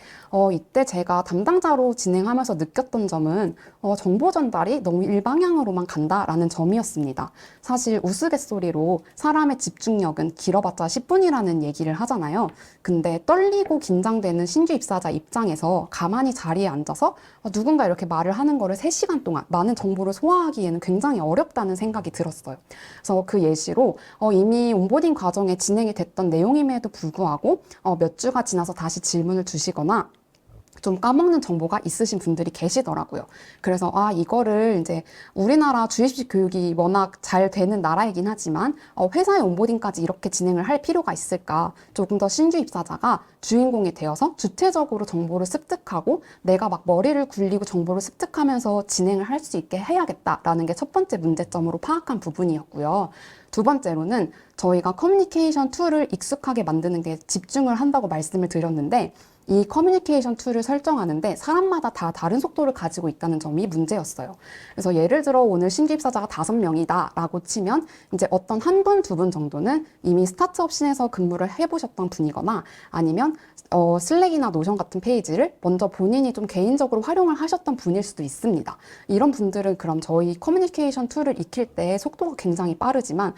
이때 제가 담당자로 진행하면서 느꼈던 점은 정보 전달이 너무 일방향으로만 간다라는 점이었습니다. 사실 우스갯소리로 사람의 집중력은 길어봤자 10분이라는 얘기를 하잖아요. 근데 떨리고 긴장되는 신규 입사자 입장에서 가만히 자리에 앉아서 누군가 이렇게 말을 하는 거를 3시간 동안 많은 정보를 소화하기에는 굉장히 어렵다는 생각이 들었어요. 그래서 그 예시로 이미 온보딩 과정에 진행이 됐던 내용임에도 불구하고 몇 주가 지나서 다시 질문을 주시거나 좀 까먹는 정보가 있으신 분들이 계시더라고요. 그래서 이거를 이제 우리나라 주입식 교육이 워낙 잘 되는 나라이긴 하지만 회사의 온보딩까지 이렇게 진행을 할 필요가 있을까? 조금 더 신규 입사자가 주인공이 되어서 주체적으로 정보를 습득하고 내가 막 머리를 굴리고 정보를 습득하면서 진행을 할 수 있게 해야겠다라는 게 첫 번째 문제점으로 파악한 부분이었고요. 두 번째로는 저희가 커뮤니케이션 툴을 익숙하게 만드는 게 집중을 한다고 말씀을 드렸는데 이 커뮤니케이션 툴을 설정하는데 사람마다 다 다른 속도를 가지고 있다는 점이 문제였어요. 그래서 예를 들어 오늘 신규 입사자가 5명이다 라고 치면 이제 어떤 한 분, 두 분 정도는 이미 스타트업신에서 근무를 해보셨던 분이거나 아니면 슬랙이나 노션 같은 페이지를 먼저 본인이 좀 개인적으로 활용을 하셨던 분일 수도 있습니다. 이런 분들은 그럼 저희 커뮤니케이션 툴을 익힐 때 속도가 굉장히 빠르지만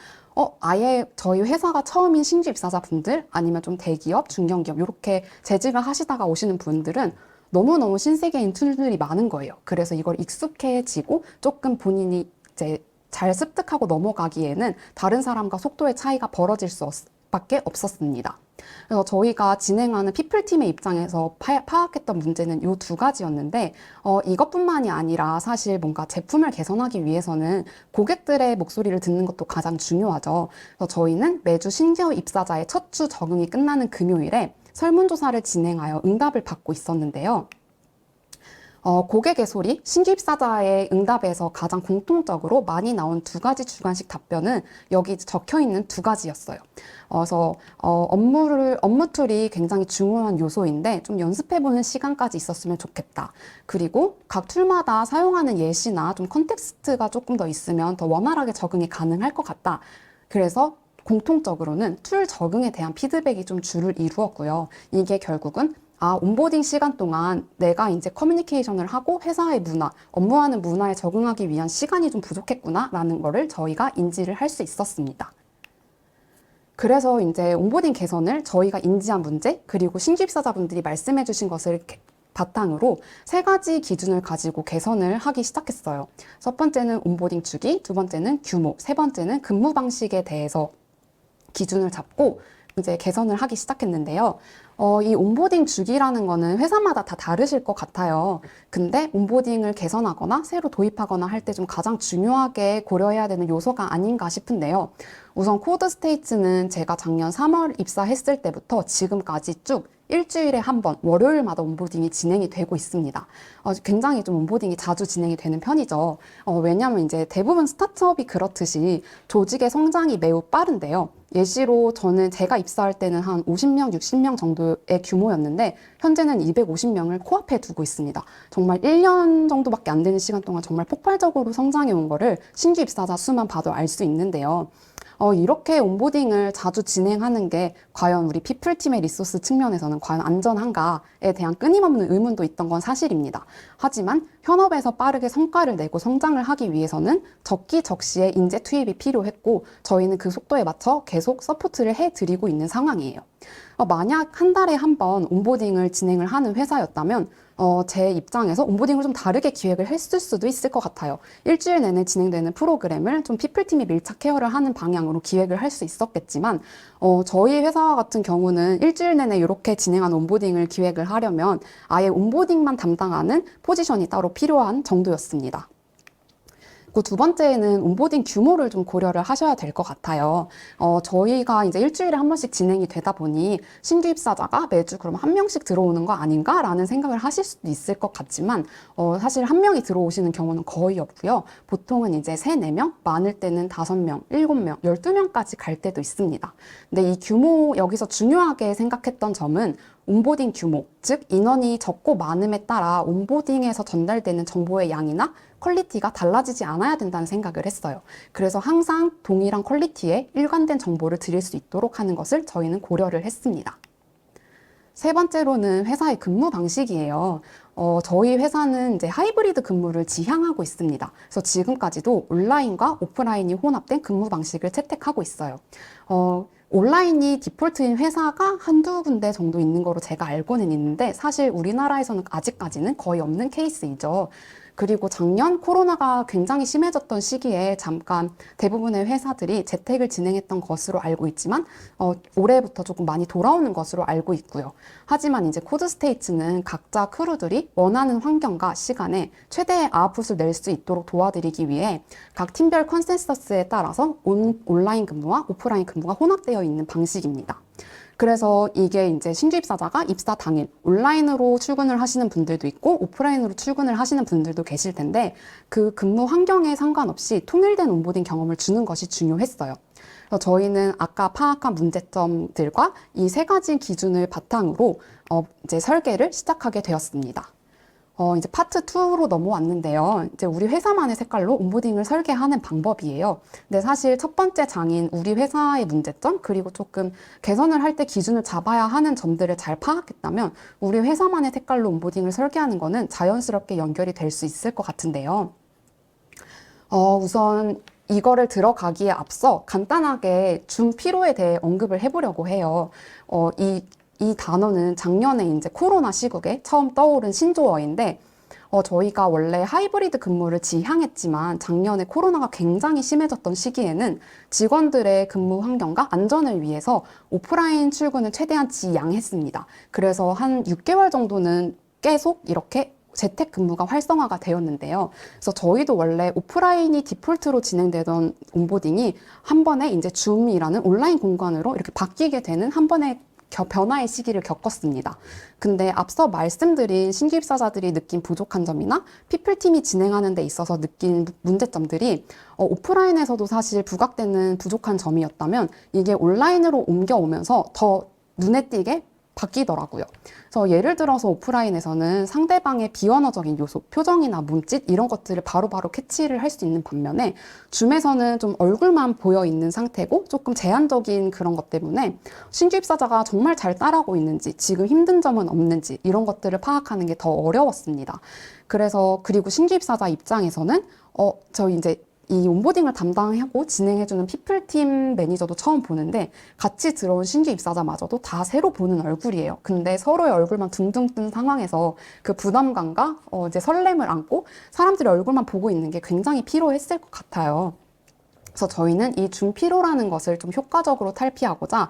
아예 저희 회사가 처음인 신규 입사자분들 아니면 좀 대기업, 중견기업 이렇게 재직을 하시다가 오시는 분들은 너무너무 신세계인 툴들이 많은 거예요. 그래서 이걸 익숙해지고 조금 본인이 이제 잘 습득하고 넘어가기에는 다른 사람과 속도의 차이가 벌어질 수 밖에 없었습니다. 그래서 저희가 진행하는 피플팀의 입장에서 파악했던 문제는 이 두 가지였는데 이것뿐만이 아니라 사실 뭔가 제품을 개선하기 위해서는 고객들의 목소리를 듣는 것도 가장 중요하죠. 그래서 저희는 매주 신규 입사자의 첫 주 적응이 끝나는 금요일에 설문조사를 진행하여 응답을 받고 있었는데요. 고객의 소리, 신규 입사자의 응답에서 가장 공통적으로 많이 나온 두 가지 주관식 답변은 여기 적혀 있는 두 가지였어요. 그래서 업무 툴이 굉장히 중요한 요소인데 좀 연습해보는 시간까지 있었으면 좋겠다. 그리고 각 툴마다 사용하는 예시나 좀 컨텍스트가 조금 더 있으면 더 원활하게 적응이 가능할 것 같다. 그래서 공통적으로는 툴 적응에 대한 피드백이 좀 주를 이루었고요. 이게 결국은 온보딩 시간 동안 내가 이제 커뮤니케이션을 하고 회사의 문화, 업무하는 문화에 적응하기 위한 시간이 좀 부족했구나라는 거를 저희가 인지를 할 수 있었습니다. 그래서 이제 온보딩 개선을 저희가 인지한 문제, 그리고 신규 입사자분들이 말씀해 주신 것을 바탕으로 세 가지 기준을 가지고 개선을 하기 시작했어요. 첫 번째는 온보딩 주기, 두 번째는 규모, 세 번째는 근무 방식에 대해서 기준을 잡고 이제 개선을 하기 시작했는데요. 이 온보딩 주기라는 거는 회사마다 다 다르실 것 같아요. 근데 온보딩을 개선하거나 새로 도입하거나 할 때 좀 가장 중요하게 고려해야 되는 요소가 아닌가 싶은데요. 우선 코드스테이츠는 제가 작년 3월 입사했을 때부터 지금까지 쭉 일주일에 한 번, 월요일마다 온보딩이 진행이 되고 있습니다. 굉장히 좀 온보딩이 자주 진행이 되는 편이죠. 왜냐하면 이제 대부분 스타트업이 그렇듯이 조직의 성장이 매우 빠른데요. 예시로 제가 입사할 때는 한 50명, 60명 정도의 규모였는데 현재는 250명을 코앞에 두고 있습니다. 정말 1년 정도밖에 안 되는 시간 동안 정말 폭발적으로 성장해 온 거를 신규 입사자 수만 봐도 알 수 있는데요. 이렇게 온보딩을 자주 진행하는 게 과연 우리 피플팀의 리소스 측면에서는 과연 안전한가에 대한 끊임없는 의문도 있던 건 사실입니다. 하지만 현업에서 빠르게 성과를 내고 성장을 하기 위해서는 적기적시에 인재 투입이 필요했고 저희는 그 속도에 맞춰 계속 서포트를 해드리고 있는 상황이에요. 만약 한 달에 한 번 온보딩을 진행을 하는 회사였다면 제 입장에서 온보딩을 좀 다르게 기획을 했을 수도 있을 것 같아요. 일주일 내내 진행되는 프로그램을 좀 피플팀이 밀착 케어를 하는 방향으로 기획을 할 수 있었겠지만 저희 회사 같은 경우는 일주일 내내 이렇게 진행한 온보딩을 기획을 하려면 아예 온보딩만 담당하는 포지션이 따로 필요한 정도였습니다. 그 두 번째는 온보딩 규모를 좀 고려를 하셔야 될 것 같아요. 저희가 이제 일주일에 한 번씩 진행이 되다 보니 신규 입사자가 매주 그럼 한 명씩 들어오는 거 아닌가라는 생각을 하실 수도 있을 것 같지만 사실 한 명이 들어오시는 경우는 거의 없고요. 보통은 이제 3, 4명, 많을 때는 5명, 7명, 12명까지 갈 때도 있습니다. 근데 이 규모 여기서 중요하게 생각했던 점은 온보딩 규모, 즉 인원이 적고 많음에 따라 온보딩에서 전달되는 정보의 양이나 퀄리티가 달라지지 않아야 된다는 생각을 했어요. 그래서 항상 동일한 퀄리티의 일관된 정보를 드릴 수 있도록 하는 것을 저희는 고려를 했습니다. 세 번째로는 회사의 근무 방식이에요. 저희 회사는 이제 하이브리드 근무를 지향하고 있습니다. 그래서 지금까지도 온라인과 오프라인이 혼합된 근무 방식을 채택하고 있어요. 온라인이 디폴트인 회사가 한두 군데 정도 있는 거로 제가 알고는 있는데 사실 우리나라에서는 아직까지는 거의 없는 케이스이죠. 그리고 작년 코로나가 굉장히 심해졌던 시기에 잠깐 대부분의 회사들이 재택을 진행했던 것으로 알고 있지만 올해부터 조금 많이 돌아오는 것으로 알고 있고요. 하지만 이제 코드스테이츠는 각자 크루들이 원하는 환경과 시간에 최대의 아웃풋을 낼 수 있도록 도와드리기 위해 각 팀별 컨센서스에 따라서 온라인 근무와 오프라인 근무가 혼합되어 있는 방식입니다. 그래서 이게 이제 신규 입사자가 입사 당일 온라인으로 출근을 하시는 분들도 있고 오프라인으로 출근을 하시는 분들도 계실 텐데 그 근무 환경에 상관없이 통일된 온보딩 경험을 주는 것이 중요했어요. 그래서 저희는 아까 파악한 문제점들과 이 세 가지 기준을 바탕으로 이제 설계를 시작하게 되었습니다. 이제 파트 2로 넘어왔는데요. 이제 우리 회사만의 색깔로 온보딩을 설계하는 방법이에요. 근데 사실 첫 번째 장인 우리 회사의 문제점, 그리고 조금 개선을 할 때 기준을 잡아야 하는 점들을 잘 파악했다면 우리 회사만의 색깔로 온보딩을 설계하는 거는 자연스럽게 연결이 될 수 있을 것 같은데요. 우선 이거를 들어가기에 앞서 간단하게 준 피로에 대해 언급을 해보려고 해요. 이 단어는 작년에 이제 코로나 시국에 처음 떠오른 신조어인데 저희가 원래 하이브리드 근무를 지향했지만 작년에 코로나가 굉장히 심해졌던 시기에는 직원들의 근무 환경과 안전을 위해서 오프라인 출근을 최대한 지양했습니다. 그래서 한 6개월 정도는 계속 이렇게 재택 근무가 활성화가 되었는데요. 그래서 저희도 원래 오프라인이 디폴트로 진행되던 온보딩이 한 번에 이제 줌이라는 온라인 공간으로 이렇게 바뀌게 되는 한 번의 변화의 시기를 겪었습니다. 근데 앞서 말씀드린 신규 입사자들이 느낀 부족한 점이나 피플팀이 진행하는 데 있어서 느낀 문제점들이 오프라인에서도 사실 부각되는 부족한 점이었다면 이게 온라인으로 옮겨오면서 더 눈에 띄게 바뀌더라고요. 그래서 예를 들어서 오프라인에서는 상대방의 비언어적인 요소, 표정이나 몸짓 이런 것들을 바로바로 캐치를 할 수 있는 반면에 줌에서는 좀 얼굴만 보여 있는 상태고 조금 제한적인 그런 것 때문에 신규 입사자가 정말 잘 따라하고 있는지 지금 힘든 점은 없는지 이런 것들을 파악하는 게 더 어려웠습니다. 그래서 그리고 신규 입사자 입장에서는 저희 이제 이 온보딩을 담당하고 진행해주는 피플팀 매니저도 처음 보는데 같이 들어온 신규 입사자마저도 다 새로 보는 얼굴이에요. 근데 서로의 얼굴만 둥둥 뜬 상황에서 그 부담감과 이제 설렘을 안고 사람들의 얼굴만 보고 있는 게 굉장히 피로했을 것 같아요. 그래서 저희는 이 줌피로라는 것을 좀 효과적으로 탈피하고자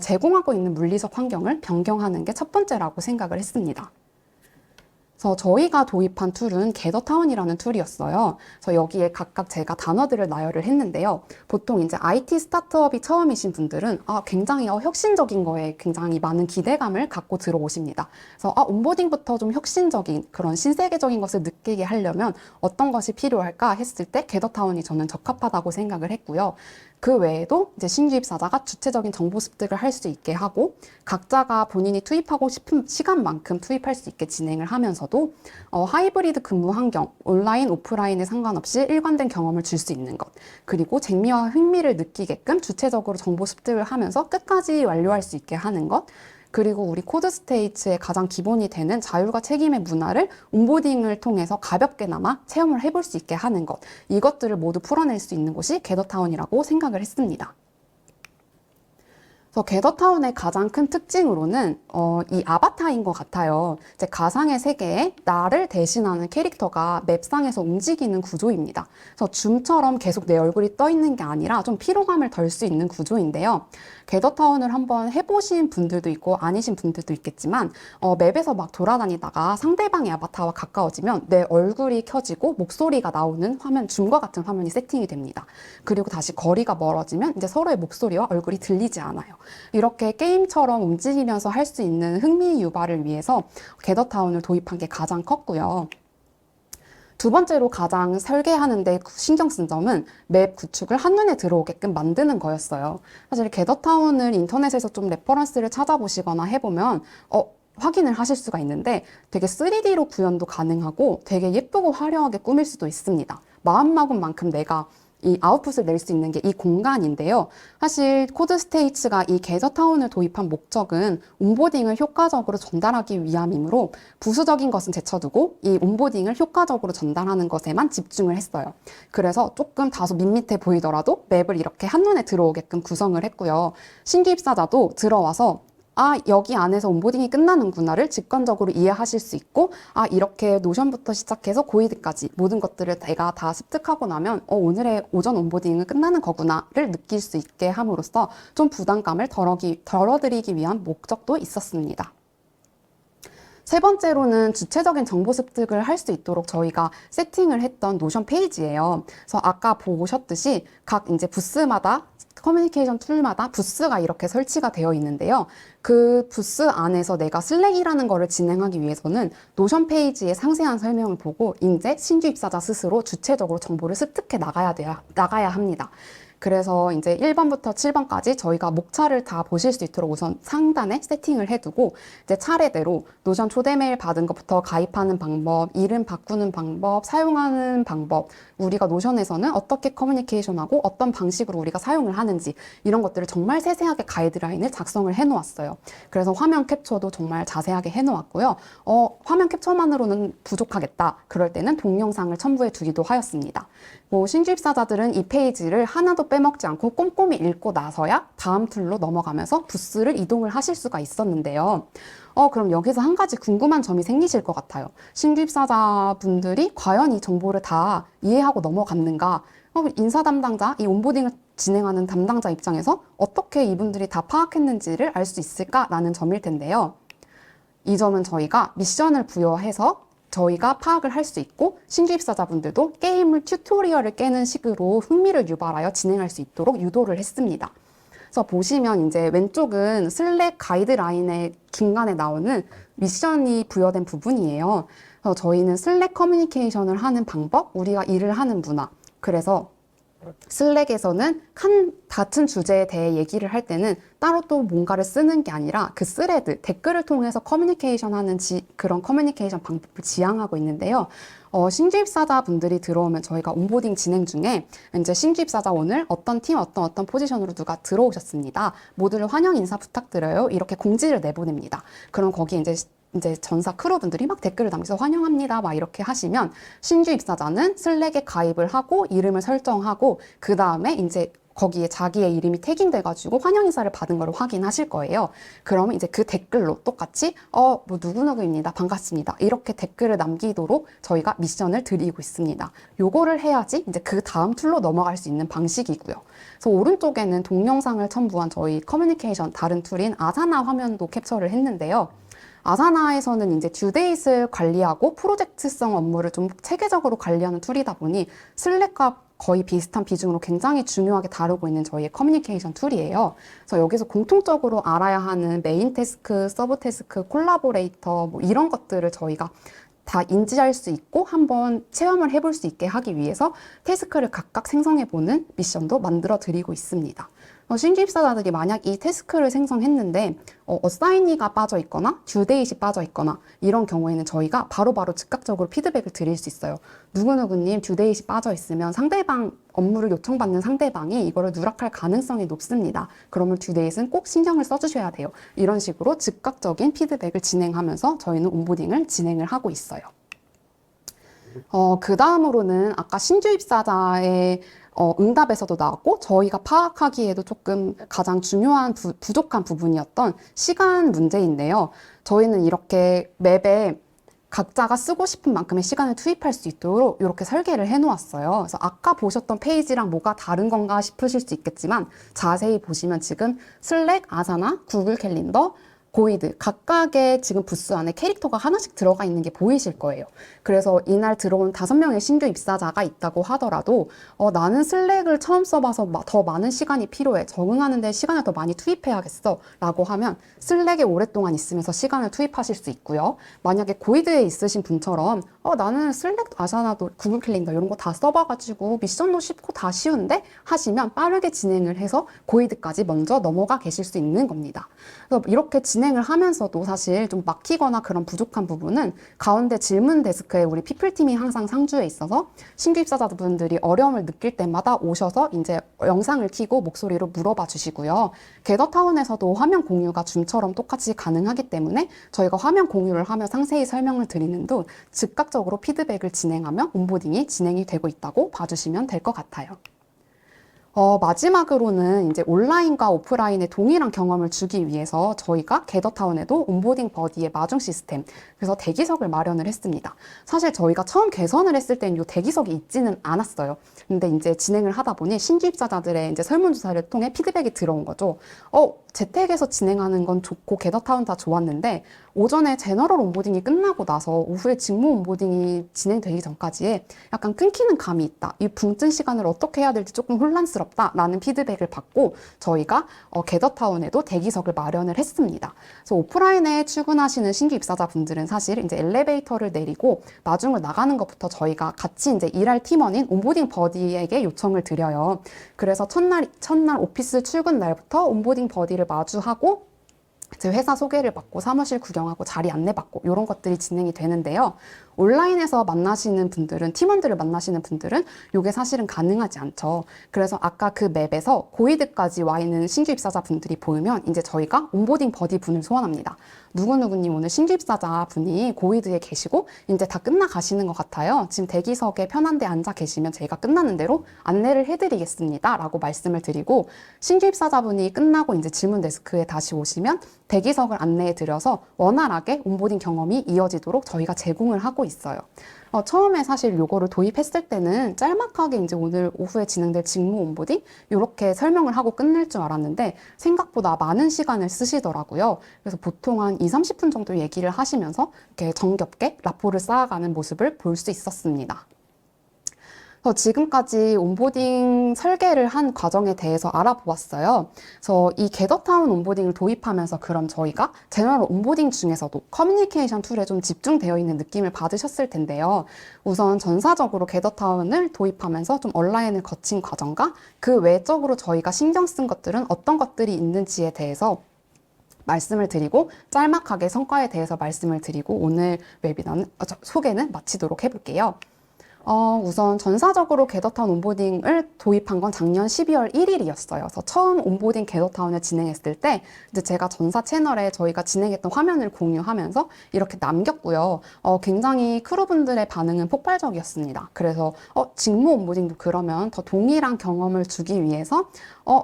제공하고 있는 물리적 환경을 변경하는 게 첫 번째라고 생각을 했습니다. 그래서 저희가 도입한 툴은 게더타운이라는 툴이었어요. 그래서 여기에 각각 제가 단어들을 나열을 했는데요. 보통 이제 IT 스타트업이 처음이신 분들은 굉장히 혁신적인 거에 굉장히 많은 기대감을 갖고 들어오십니다. 그래서 온보딩부터 좀 혁신적인 그런 신세계적인 것을 느끼게 하려면 어떤 것이 필요할까 했을 때 게더타운이 저는 적합하다고 생각을 했고요. 그 외에도 이제 신규 입사자가 주체적인 정보 습득을 할 수 있게 하고 각자가 본인이 투입하고 싶은 시간만큼 투입할 수 있게 진행을 하면서도 하이브리드 근무 환경, 온라인, 오프라인에 상관없이 일관된 경험을 줄 수 있는 것, 그리고 재미와 흥미를 느끼게끔 주체적으로 정보 습득을 하면서 끝까지 완료할 수 있게 하는 것, 그리고 우리 코드스테이츠의 가장 기본이 되는 자율과 책임의 문화를 온보딩을 통해서 가볍게나마 체험을 해볼 수 있게 하는 것, 이것들을 모두 풀어낼 수 있는 곳이 게더타운이라고 생각을 했습니다. 그래서 게더타운의 가장 큰 특징으로는 이 아바타인 것 같아요. 이제 가상의 세계에 나를 대신하는 캐릭터가 맵상에서 움직이는 구조입니다. 그래서 줌처럼 계속 내 얼굴이 떠 있는 게 아니라 좀 피로감을 덜 수 있는 구조인데요. 게더타운을 한번 해보신 분들도 있고 아니신 분들도 있겠지만 맵에서 막 돌아다니다가 상대방의 아바타와 가까워지면 내 얼굴이 켜지고 목소리가 나오는 화면, 줌과 같은 화면이 세팅이 됩니다. 그리고 다시 거리가 멀어지면 이제 서로의 목소리와 얼굴이 들리지 않아요. 이렇게 게임처럼 움직이면서 할 수 있는 흥미 유발을 위해서 게더타운을 도입한 게 가장 컸고요. 두 번째로 가장 설계하는데 신경 쓴 점은 맵 구축을 한눈에 들어오게끔 만드는 거였어요. 사실 게더타운을 인터넷에서 좀 레퍼런스를 찾아보시거나 해보면 확인을 하실 수가 있는데 되게 3D로 구현도 가능하고 되게 예쁘고 화려하게 꾸밀 수도 있습니다. 마음먹은 만큼 내가 이 아웃풋을 낼 수 있는 게 이 공간인데요. 사실 코드스테이츠가 이 게더타운을 도입한 목적은 온보딩을 효과적으로 전달하기 위함이므로 부수적인 것은 제쳐두고 이 온보딩을 효과적으로 전달하는 것에만 집중을 했어요. 그래서 조금 다소 밋밋해 보이더라도 맵을 이렇게 한눈에 들어오게끔 구성을 했고요. 신규 입사자도 들어와서 여기 안에서 온보딩이 끝나는구나를 직관적으로 이해하실 수 있고, 이렇게 노션부터 시작해서 고이드까지 모든 것들을 내가 다 습득하고 나면, 오늘의 오전 온보딩은 끝나는 거구나를 느낄 수 있게 함으로써 좀 부담감을 덜어드리기 위한 목적도 있었습니다. 세 번째로는 주체적인 정보 습득을 할 수 있도록 저희가 세팅을 했던 노션 페이지예요. 그래서 아까 보셨듯이 각 이제 부스마다 커뮤니케이션 툴마다 부스가 이렇게 설치가 되어 있는데요. 그 부스 안에서 내가 슬랙이라는 거를 진행하기 위해서는 노션 페이지의 상세한 설명을 보고 이제 신규 입사자 스스로 주체적으로 정보를 습득해 나가야 합니다. 그래서 이제 1번부터 7번까지 저희가 목차를 다 보실 수 있도록 우선 상단에 세팅을 해두고 이제 차례대로 노션 초대 메일 받은 것부터 가입하는 방법, 이름 바꾸는 방법, 사용하는 방법, 우리가 노션에서는 어떻게 커뮤니케이션하고 어떤 방식으로 우리가 사용을 하는지 이런 것들을 정말 세세하게 가이드라인을 작성을 해놓았어요. 그래서 화면 캡처도 정말 자세하게 해놓았고요. 화면 캡처만으로는 부족하겠다. 그럴 때는 동영상을 첨부해 두기도 하였습니다. 신규 입사자들은 이 페이지를 하나도 빼먹지 않고 꼼꼼히 읽고 나서야 다음 툴로 넘어가면서 부스를 이동을 하실 수가 있었는데요. 그럼 여기서 한 가지 궁금한 점이 생기실 것 같아요. 신규 입사자분들이 과연 이 정보를 다 이해하고 넘어갔는가? 인사 담당자, 이 온보딩을 진행하는 담당자 입장에서 어떻게 이분들이 다 파악했는지를 알 수 있을까라는 점일 텐데요. 이 점은 저희가 미션을 부여해서 저희가 파악을 할 수 있고 신규 입사자분들도 게임을 튜토리얼을 깨는 식으로 흥미를 유발하여 진행할 수 있도록 유도를 했습니다. 그래서 보시면 이제 왼쪽은 슬랙 가이드라인의 중간에 나오는 미션이 부여된 부분이에요. 그래서 저희는 슬랙 커뮤니케이션을 하는 방법, 우리가 일을 하는 문화. 그래서 슬랙에서는 같은 주제에 대해 얘기를 할 때는 따로 또 뭔가를 쓰는 게 아니라 그 스레드, 댓글을 통해서 커뮤니케이션 하는 그런 커뮤니케이션 방법을 지향하고 있는데요. 신규 입사자 분들이 들어오면 저희가 온보딩 진행 중에 이제 신규 입사자 오늘 어떤 팀, 어떤 포지션으로 누가 들어오셨습니다. 모두를 환영 인사 부탁드려요. 이렇게 공지를 내보냅니다. 그럼 거기에 이제 전사 크루분들이 막 댓글을 남겨서 환영합니다 막 이렇게 하시면 신규 입사자는 슬랙에 가입을 하고 이름을 설정하고 그 다음에 이제 거기에 자기의 이름이 태깅돼 가지고 환영 인사를 받은 걸 확인하실 거예요. 그러면 이제 그 댓글로 똑같이 뭐 누구누구입니다. 반갑습니다. 이렇게 댓글을 남기도록 저희가 미션을 드리고 있습니다. 요거를 해야지 이제 그 다음 툴로 넘어갈 수 있는 방식이고요. 그래서 오른쪽에는 동영상을 첨부한 저희 커뮤니케이션 다른 툴인 아사나 화면도 캡처를 했는데요. 아사나에서는 이제 듀데이트를 관리하고 프로젝트성 업무를 좀 체계적으로 관리하는 툴이다 보니 슬랙과 거의 비슷한 비중으로 굉장히 중요하게 다루고 있는 저희의 커뮤니케이션 툴이에요. 그래서 여기서 공통적으로 알아야 하는 메인 태스크, 서브 태스크, 콜라보레이터 뭐 이런 것들을 저희가 다 인지할 수 있고 한번 체험을 해볼 수 있게 하기 위해서 태스크를 각각 생성해보는 미션도 만들어 드리고 있습니다. 신규 입사자들이 만약 이 태스크를 생성했는데 어사이니가 빠져 있거나 듀데이트이 빠져 있거나 이런 경우에는 저희가 바로바로 즉각적으로 피드백을 드릴 수 있어요. 누구누구님 듀데이트이 빠져 있으면 상대방 업무를 요청받는 상대방이 이거를 누락할 가능성이 높습니다. 그러면 듀데이트는 꼭 신경을 써주셔야 돼요. 이런 식으로 즉각적인 피드백을 진행하면서 저희는 온보딩을 진행을 하고 있어요. 그 다음으로는 아까 신규 입사자의 응답에서도 나왔고 저희가 파악하기에도 조금 가장 중요한 부족한 부분이었던 시간 문제인데요. 저희는 이렇게 맵에 각자가 쓰고 싶은 만큼의 시간을 투입할 수 있도록 이렇게 설계를 해 놓았어요. 그래서 아까 보셨던 페이지랑 뭐가 다른 건가 싶으실 수 있겠지만 자세히 보시면 지금 슬랙, 아사나, 구글 캘린더, 고이드 각각의 지금 부스 안에 캐릭터가 하나씩 들어가 있는 게 보이실 거예요. 그래서 이날 들어온 5명의 신규 입사자가 있다고 하더라도 나는 슬랙을 처음 써봐서 더 많은 시간이 필요해. 적응하는데 시간을 더 많이 투입해야겠어 라고 하면 슬랙에 오랫동안 있으면서 시간을 투입하실 수 있고요. 만약에 고이드에 있으신 분처럼 나는 슬랙, 아사나도 구글 캘린더 이런 거 다 써봐가지고 미션도 쉽고 다 쉬운데 하시면 빠르게 진행을 해서 고이드까지 먼저 넘어가 계실 수 있는 겁니다. 그래서 이렇게 진행을 하면서도 사실 좀 막히거나 그런 부족한 부분은 가운데 질문 데스크에 우리 피플팀이 항상 상주해 있어서 신규 입사자분들이 어려움을 느낄 때마다 오셔서 이제 영상을 켜고 목소리로 물어봐 주시고요. 겟더타운에서도 화면 공유가 줌처럼 똑같이 가능하기 때문에 저희가 화면 공유를 하며 상세히 설명을 드리는 등 즉각적으로 피드백을 진행하며 온보딩이 진행이 되고 있다고 봐주시면 될 것 같아요. 마지막으로는 이제 온라인과 오프라인의 동일한 경험을 주기 위해서 저희가 겟더타운에도 온보딩 버디의 마중 시스템, 그래서 대기석을 마련을 했습니다. 사실 저희가 처음 개선을 했을 때는 이 대기석이 있지는 않았어요. 근데 이제 진행을 하다 보니 신규 입사자들의 이제 설문조사를 통해 피드백이 들어온 거죠. 재택에서 진행하는 건 좋고 겟더타운 다 좋았는데 오전에 제너럴 온보딩이 끝나고 나서 오후에 직무 온보딩이 진행되기 전까지에 약간 끊기는 감이 있다. 이 붕뜬 시간을 어떻게 해야 될지 조금 혼란스럽다라는 피드백을 받고 저희가 겟더타운에도 대기석을 마련을 했습니다. 그래서 오프라인에 출근하시는 신규 입사자분들은 사실 이제 엘리베이터를 내리고 마중을 나가는 것부터 저희가 같이 이제 일할 팀원인 온보딩 버디에게 요청을 드려요. 그래서 첫날 오피스 출근 날부터 온보딩 버디를 마주하고 제 회사 소개를 받고 사무실 구경하고 자리 안내 받고 이런 것들이 진행이 되는데요. 온라인에서 만나시는 분들은, 팀원들을 만나시는 분들은 이게 사실은 가능하지 않죠. 그래서 아까 그 맵에서 고이드까지 와 있는 신규 입사자 분들이 보이면 이제 저희가 온보딩 버디 분을 소환합니다. 누구누구님 오늘 신규 입사자 분이 고이드에 계시고 이제 다 끝나가시는 것 같아요. 지금 대기석에 편한 데 앉아 계시면 저희가 끝나는 대로 안내를 해드리겠습니다. 라고 말씀을 드리고 신규 입사자분이 끝나고 이제 질문 데스크에 다시 오시면 대기석을 안내해 드려서 원활하게 온보딩 경험이 이어지도록 저희가 제공을 하고 있어요. 처음에 사실 요거를 도입했을 때는 짤막하게 이제 오늘 오후에 진행될 직무 온보딩 이렇게 설명을 하고 끝낼 줄 알았는데 생각보다 많은 시간을 쓰시더라고요. 그래서 보통 한 20-30분 정도 얘기를 하시면서 이렇게 정겹게 라포를 쌓아가는 모습을 볼 수 있었습니다. 지금까지 온보딩 설계를 한 과정에 대해서 알아보았어요. 그래서 이 겟더타운 온보딩을 도입하면서 그럼 저희가 제너럴 온보딩 중에서도 커뮤니케이션 툴에 좀 집중되어 있는 느낌을 받으셨을 텐데요. 우선 전사적으로 겟더타운을 도입하면서 좀 온라인을 거친 과정과 그 외적으로 저희가 신경 쓴 것들은 어떤 것들이 있는지에 대해서 말씀을 드리고 짤막하게 성과에 대해서 말씀을 드리고 오늘 웨비나는 소개는 마치도록 해볼게요. 우선 전사적으로 겟더타운 온보딩을 도입한 건 작년 12월 1일이었어요. 그래서 처음 온보딩 겟더타운을 진행했을 때 이제 제가 전사 채널에 저희가 진행했던 화면을 공유하면서 이렇게 남겼고요. 굉장히 크루분들의 반응은 폭발적이었습니다. 그래서 직무 온보딩도 그러면 더 동일한 경험을 주기 위해서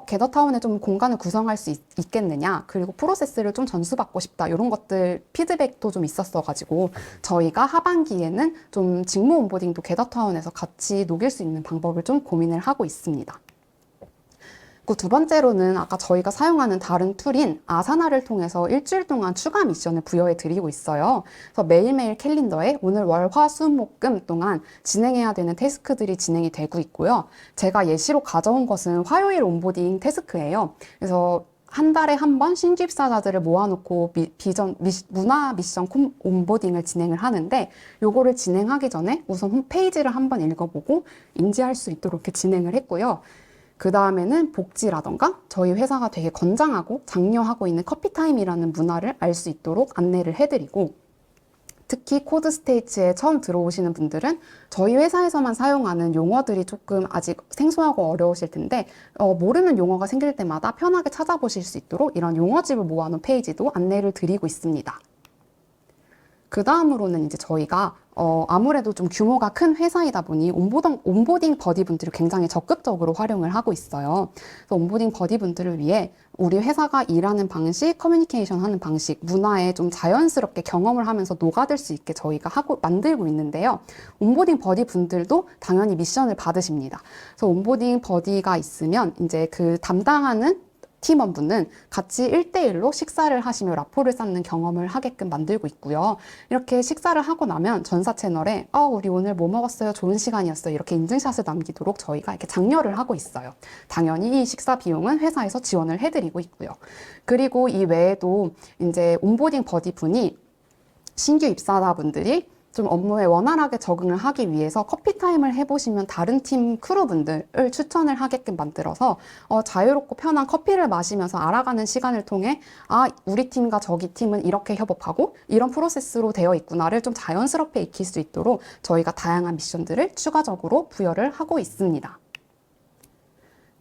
겟더타운에 좀 공간을 구성할 수 있겠느냐, 그리고 프로세스를 좀 전수받고 싶다, 이런 것들 피드백도 좀 있었어가지고 저희가 하반기에는 좀 직무 온보딩도 겟더타운에서 같이 녹일 수 있는 방법을 좀 고민을 하고 있습니다. 두 번째로는 아까 저희가 사용하는 다른 툴인 아사나를 통해서 일주일 동안 추가 미션을 부여해 드리고 있어요. 그래서 매일매일 캘린더에 오늘 월, 화, 수, 목, 금 동안 진행해야 되는 태스크들이 진행이 되고 있고요. 제가 예시로 가져온 것은 화요일 온보딩 태스크예요. 그래서 한 달에 한 번 신규 입사자들을 모아놓고 문화 미션 온보딩을 진행을 하는데 요거를 진행하기 전에 우선 홈페이지를 한번 읽어보고 인지할 수 있도록 이렇게 진행을 했고요. 그 다음에는 복지라던가 저희 회사가 되게 건장하고 장려하고 있는 커피타임이라는 문화를 알 수 있도록 안내를 해드리고, 특히 코드스테이츠에 처음 들어오시는 분들은 저희 회사에서만 사용하는 용어들이 조금 아직 생소하고 어려우실 텐데 모르는 용어가 생길 때마다 편하게 찾아보실 수 있도록 이런 용어집을 모아놓은 페이지도 안내를 드리고 있습니다. 그 다음으로는 이제 저희가 아무래도 좀 규모가 큰 회사이다 보니 온보딩 버디분들을 굉장히 적극적으로 활용을 하고 있어요. 그래서 온보딩 버디분들을 위해 우리 회사가 일하는 방식, 커뮤니케이션 하는 방식, 문화에 좀 자연스럽게 경험을 하면서 녹아들 수 있게 저희가 만들고 있는데요. 온보딩 버디분들도 당연히 미션을 받으십니다. 그래서 온보딩 버디가 있으면 이제 그 담당하는 팀원분은 같이 1대1로 식사를 하시며 라포를 쌓는 경험을 하게끔 만들고 있고요. 이렇게 식사를 하고 나면 전사 채널에 우리 오늘 뭐 먹었어요? 좋은 시간이었어요. 이렇게 인증샷을 남기도록 저희가 이렇게 장려를 하고 있어요. 당연히 이 식사 비용은 회사에서 지원을 해드리고 있고요. 그리고 이 외에도 이제 온보딩 버디 분이 신규 입사자분들이 좀 업무에 원활하게 적응을 하기 위해서 커피타임을 해보시면 다른 팀 크루분들을 추천을 하게끔 만들어서 자유롭고 편한 커피를 마시면서 알아가는 시간을 통해 우리 팀과 저기 팀은 이렇게 협업하고 이런 프로세스로 되어 있구나를 좀 자연스럽게 익힐 수 있도록 저희가 다양한 미션들을 추가적으로 부여를 하고 있습니다.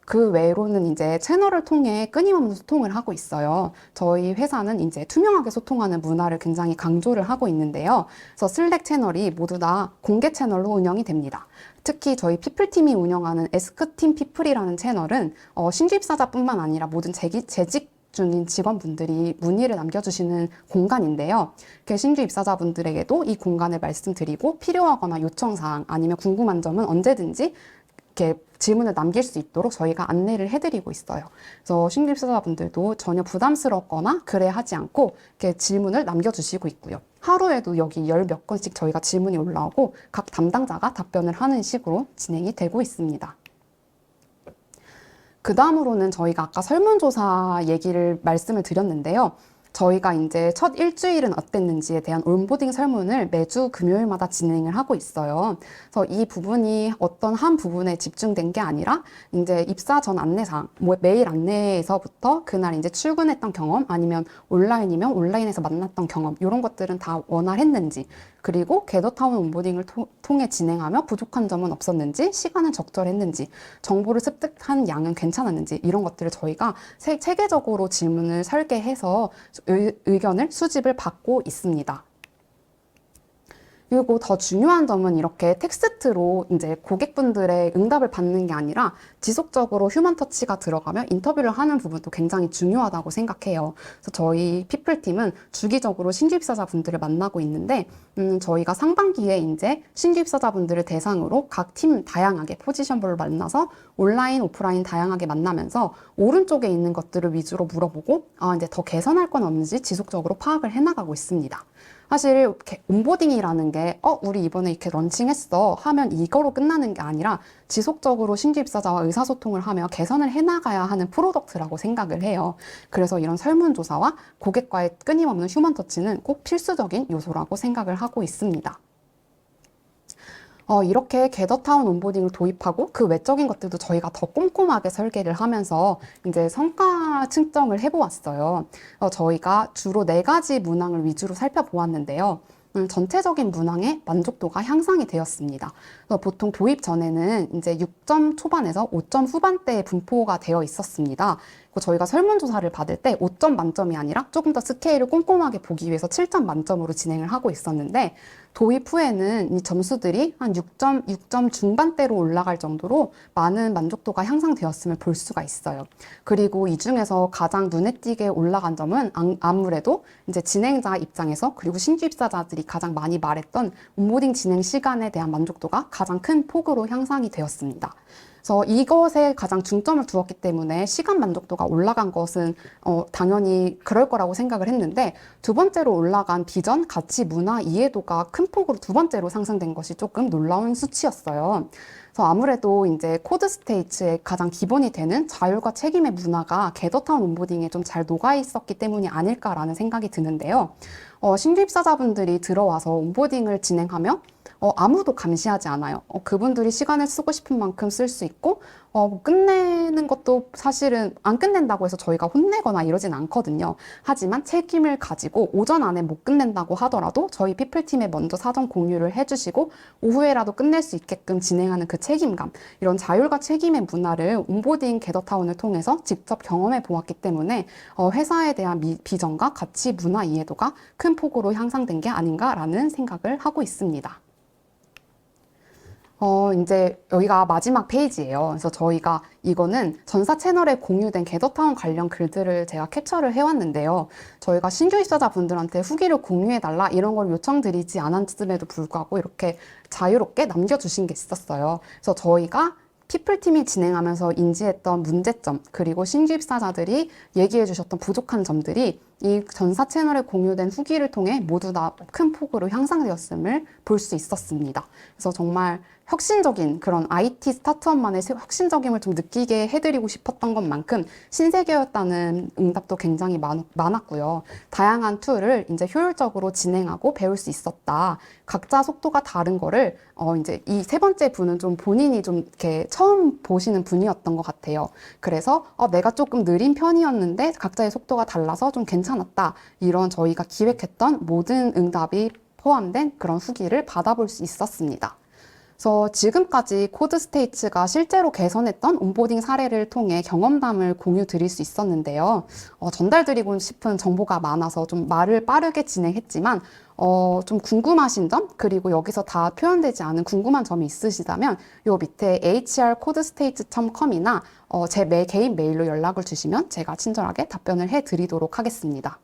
그 외로는 이제 채널을 통해 끊임없는 소통을 하고 있어요. 저희 회사는 이제 투명하게 소통하는 문화를 굉장히 강조를 하고 있는데요. 그래서 슬랙 채널이 모두 다 공개 채널로 운영이 됩니다. 특히 저희 피플팀이 운영하는 에스크팀 피플이라는 채널은 신규 입사자뿐만 아니라 모든 재직 중인 직원분들이 문의를 남겨주시는 공간인데요. 신규 입사자분들에게도 이 공간을 말씀드리고 필요하거나 요청사항 아니면 궁금한 점은 언제든지 이렇게 질문을 남길 수 있도록 저희가 안내를 해드리고 있어요. 그래서 신규 입사자분들도 전혀 부담스럽거나 그래하지 않고 이렇게 질문을 남겨주시고 있고요. 하루에도 여기 10몇 건씩 저희가 질문이 올라오고 각 담당자가 답변을 하는 식으로 진행이 되고 있습니다. 그 다음으로는 저희가 아까 설문조사 말씀을 드렸는데요. 저희가 이제 첫 일주일은 어땠는지에 대한 온보딩 설문을 매주 금요일마다 진행을 하고 있어요. 그래서 이 부분이 어떤 한 부분에 집중된 게 아니라 이제 입사 전 안내사항, 뭐 메일 안내에서부터 그날 이제 출근했던 경험, 아니면 온라인이면 온라인에서 만났던 경험, 이런 것들은 다 원활했는지, 그리고 겟더타운 온보딩을 통해 진행하며 부족한 점은 없었는지, 시간은 적절했는지, 정보를 습득한 양은 괜찮았는지, 이런 것들을 저희가 체계적으로 질문을 설계해서 의견을 수집을 받고 있습니다. 그리고 더 중요한 점은 이렇게 텍스트로 이제 고객분들의 응답을 받는 게 아니라 지속적으로 휴먼 터치가 들어가며 인터뷰를 하는 부분도 굉장히 중요하다고 생각해요. 그래서 저희 피플팀은 주기적으로 신규 입사자분들을 만나고 있는데, 저희가 상반기에 이제 신규 입사자분들을 대상으로 각 팀 다양하게 포지션별로 만나서 온라인, 오프라인 다양하게 만나면서 오른쪽에 있는 것들을 위주로 물어보고, 이제 더 개선할 건 없는지 지속적으로 파악을 해나가고 있습니다. 사실 이렇게 온보딩이라는 게 우리 이번에 이렇게 런칭했어 하면 이거로 끝나는 게 아니라 지속적으로 신규 입사자와 의사소통을 하며 개선을 해나가야 하는 프로덕트라고 생각을 해요. 그래서 이런 설문조사와 고객과의 끊임없는 휴먼 터치는 꼭 필수적인 요소라고 생각을 하고 있습니다. 이렇게 겟더타운 온보딩을 도입하고 그 외적인 것들도 저희가 더 꼼꼼하게 설계를 하면서 이제 성과 측정을 해보았어요. 저희가 주로 4가지 문항을 위주로 살펴보았는데요. 전체적인 문항의 만족도가 향상이 되었습니다. 보통 도입 전에는 이제 6점 초반에서 5점 후반대의 분포가 되어 있었습니다. 저희가 설문조사를 받을 때 5점 만점이 아니라 조금 더 스케일을 꼼꼼하게 보기 위해서 7점 만점으로 진행을 하고 있었는데, 도입 후에는 이 점수들이 한 6점 중반대로 올라갈 정도로 많은 만족도가 향상되었음을 볼 수가 있어요. 그리고 이 중에서 가장 눈에 띄게 올라간 점은 아무래도 이제 진행자 입장에서, 그리고 신규 입사자들이 가장 많이 말했던 온보딩 진행 시간에 대한 만족도가 가장 큰 폭으로 향상이 되었습니다. 그래서 이것에 가장 중점을 두었기 때문에 시간 만족도가 올라간 것은 당연히 그럴 거라고 생각을 했는데, 두 번째로 올라간 비전, 가치, 문화, 이해도가 큰 폭으로 두 번째로 상승된 것이 조금 놀라운 수치였어요. 그래서 아무래도 이제 코드 스테이츠의 가장 기본이 되는 자율과 책임의 문화가 겟더타운 온보딩에 좀 잘 녹아 있었기 때문이 아닐까라는 생각이 드는데요. 신규 입사자분들이 들어와서 온보딩을 진행하며 아무도 감시하지 않아요. 그분들이 시간을 쓰고 싶은 만큼 쓸 수 있고, 끝내는 것도 사실은 안 끝낸다고 해서 저희가 혼내거나 이러진 않거든요. 하지만 책임을 가지고 오전 안에 못 끝낸다고 하더라도 저희 피플팀에 먼저 사전 공유를 해주시고 오후에라도 끝낼 수 있게끔 진행하는 그 책임감, 이런 자율과 책임의 문화를 온보딩 겟더타운을 통해서 직접 경험해 보았기 때문에 회사에 대한 비전과 가치, 문화 이해도가 큰 폭으로 향상된 게 아닌가라는 생각을 하고 있습니다. 이제 여기가 마지막 페이지예요. 그래서 저희가 이거는 전사 채널에 공유된 겟더타운 관련 글들을 제가 캡처를 해왔는데요. 저희가 신규 입사자분들한테 후기를 공유해달라 이런 걸 요청드리지 않았음에도 불구하고 이렇게 자유롭게 남겨주신 게 있었어요. 그래서 저희가 피플팀이 진행하면서 인지했던 문제점, 그리고 신규 입사자들이 얘기해 주셨던 부족한 점들이 이 전사 채널에 공유된 후기를 통해 모두 다 큰 폭으로 향상되었음을 볼 수 있었습니다. 그래서 정말 혁신적인 그런 IT 스타트업만의 혁신적임을 좀 느끼게 해드리고 싶었던 것만큼 신세계였다는 응답도 굉장히 많았고요. 다양한 툴을 이제 효율적으로 진행하고 배울 수 있었다. 각자 속도가 다른 거를 이제 이 세 번째 분은 좀 본인이 좀 이렇게 처음 보시는 분이었던 것 같아요. 그래서 내가 조금 느린 편이었는데 각자의 속도가 달라서 좀 괜찮았다. 이런 저희가 기획했던 모든 응답이 포함된 그런 후기를 받아볼 수 있었습니다. 그래서 지금까지 코드 스테이츠가 실제로 개선했던 온보딩 사례를 통해 경험담을 공유 드릴 수 있었는데요. 전달드리고 싶은 정보가 많아서 좀 말을 빠르게 진행했지만 좀 궁금하신 점, 그리고 여기서 다 표현되지 않은 궁금한 점이 있으시다면 요 밑에 hrcodestates.com이나 제 개인 메일로 연락을 주시면 제가 친절하게 답변을 해드리도록 하겠습니다.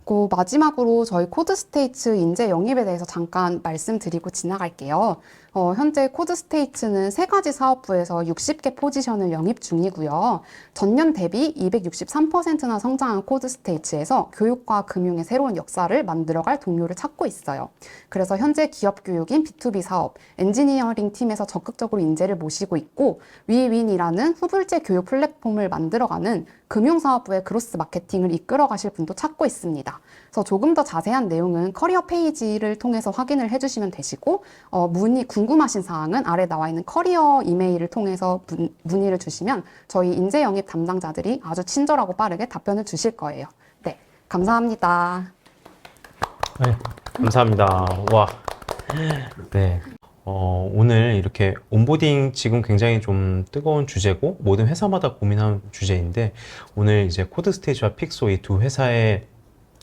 그 마지막으로 저희 코드스테이츠 인재 영입에 대해서 잠깐 말씀드리고 지나갈게요. 현재 코드스테이츠는 3가지 사업부에서 60개 포지션을 영입 중이고요. 전년 대비 263%나 성장한 코드스테이츠에서 교육과 금융의 새로운 역사를 만들어갈 동료를 찾고 있어요. 그래서 현재 기업 교육인 B2B 사업, 엔지니어링 팀에서 적극적으로 인재를 모시고 있고 위윈이라는 후불제 교육 플랫폼을 만들어가는 금융사업부의 그로스 마케팅을 이끌어 가실 분도 찾고 있습니다. 그래서 조금 더 자세한 내용은 커리어 페이지를 통해서 확인을 해주시면 되시고 궁금하신 사항은 아래 나와 있는 커리어 이메일을 통해서 문의를 주시면 저희 인재 영입 담당자들이 아주 친절하고 빠르게 답변을 주실 거예요. 네, 감사합니다. 네, 감사합니다. 와. 네. 오늘 이렇게 온보딩 지금 굉장히 좀 뜨거운 주제고 모든 회사마다 고민하는 주제인데 오늘 이제 코드스테이지와 픽소 이 두 회사의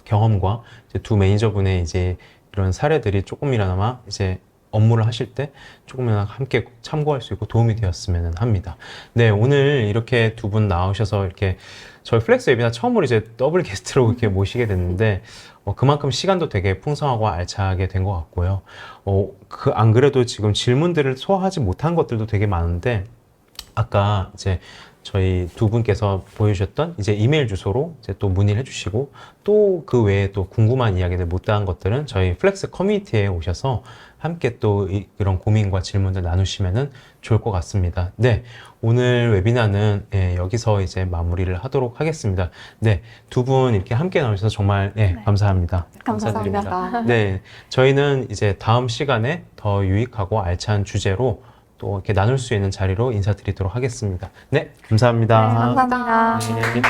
경험과 이제 두 매니저분의 이제 이런 사례들이 조금이나마 이제 업무를 하실 때 조금이나마 함께 참고할 수 있고 도움이 되었으면 합니다. 네, 오늘 이렇게 두 분 나오셔서 이렇게 저희 플렉스 웨비나 처음으로 이제 더블 게스트로 이렇게 모시게 됐는데 그만큼 시간도 되게 풍성하고 알차게 된 것 같고요. 안 그래도 지금 질문들을 소화하지 못한 것들도 되게 많은데 아까 이제 저희 두 분께서 보여주셨던 이제 이메일 주소로 이제 또 문의를 해주시고 또 그 외에 또 궁금한 이야기들 못다한 것들은 저희 플렉스 커뮤니티에 오셔서 함께 또 이런 고민과 질문들 나누시면은 좋을 것 같습니다. 네, 오늘 웨비나는 여기서 이제 마무리를 하도록 하겠습니다. 네, 두 분 이렇게 함께 나오셔서 정말 감사합니다. 감사합니다. 네, 저희는 이제 다음 시간에 더 유익하고 알찬 주제로 또 이렇게 나눌 수 있는 자리로 인사드리도록 하겠습니다. 네, 감사합니다. 감사합니다. 네.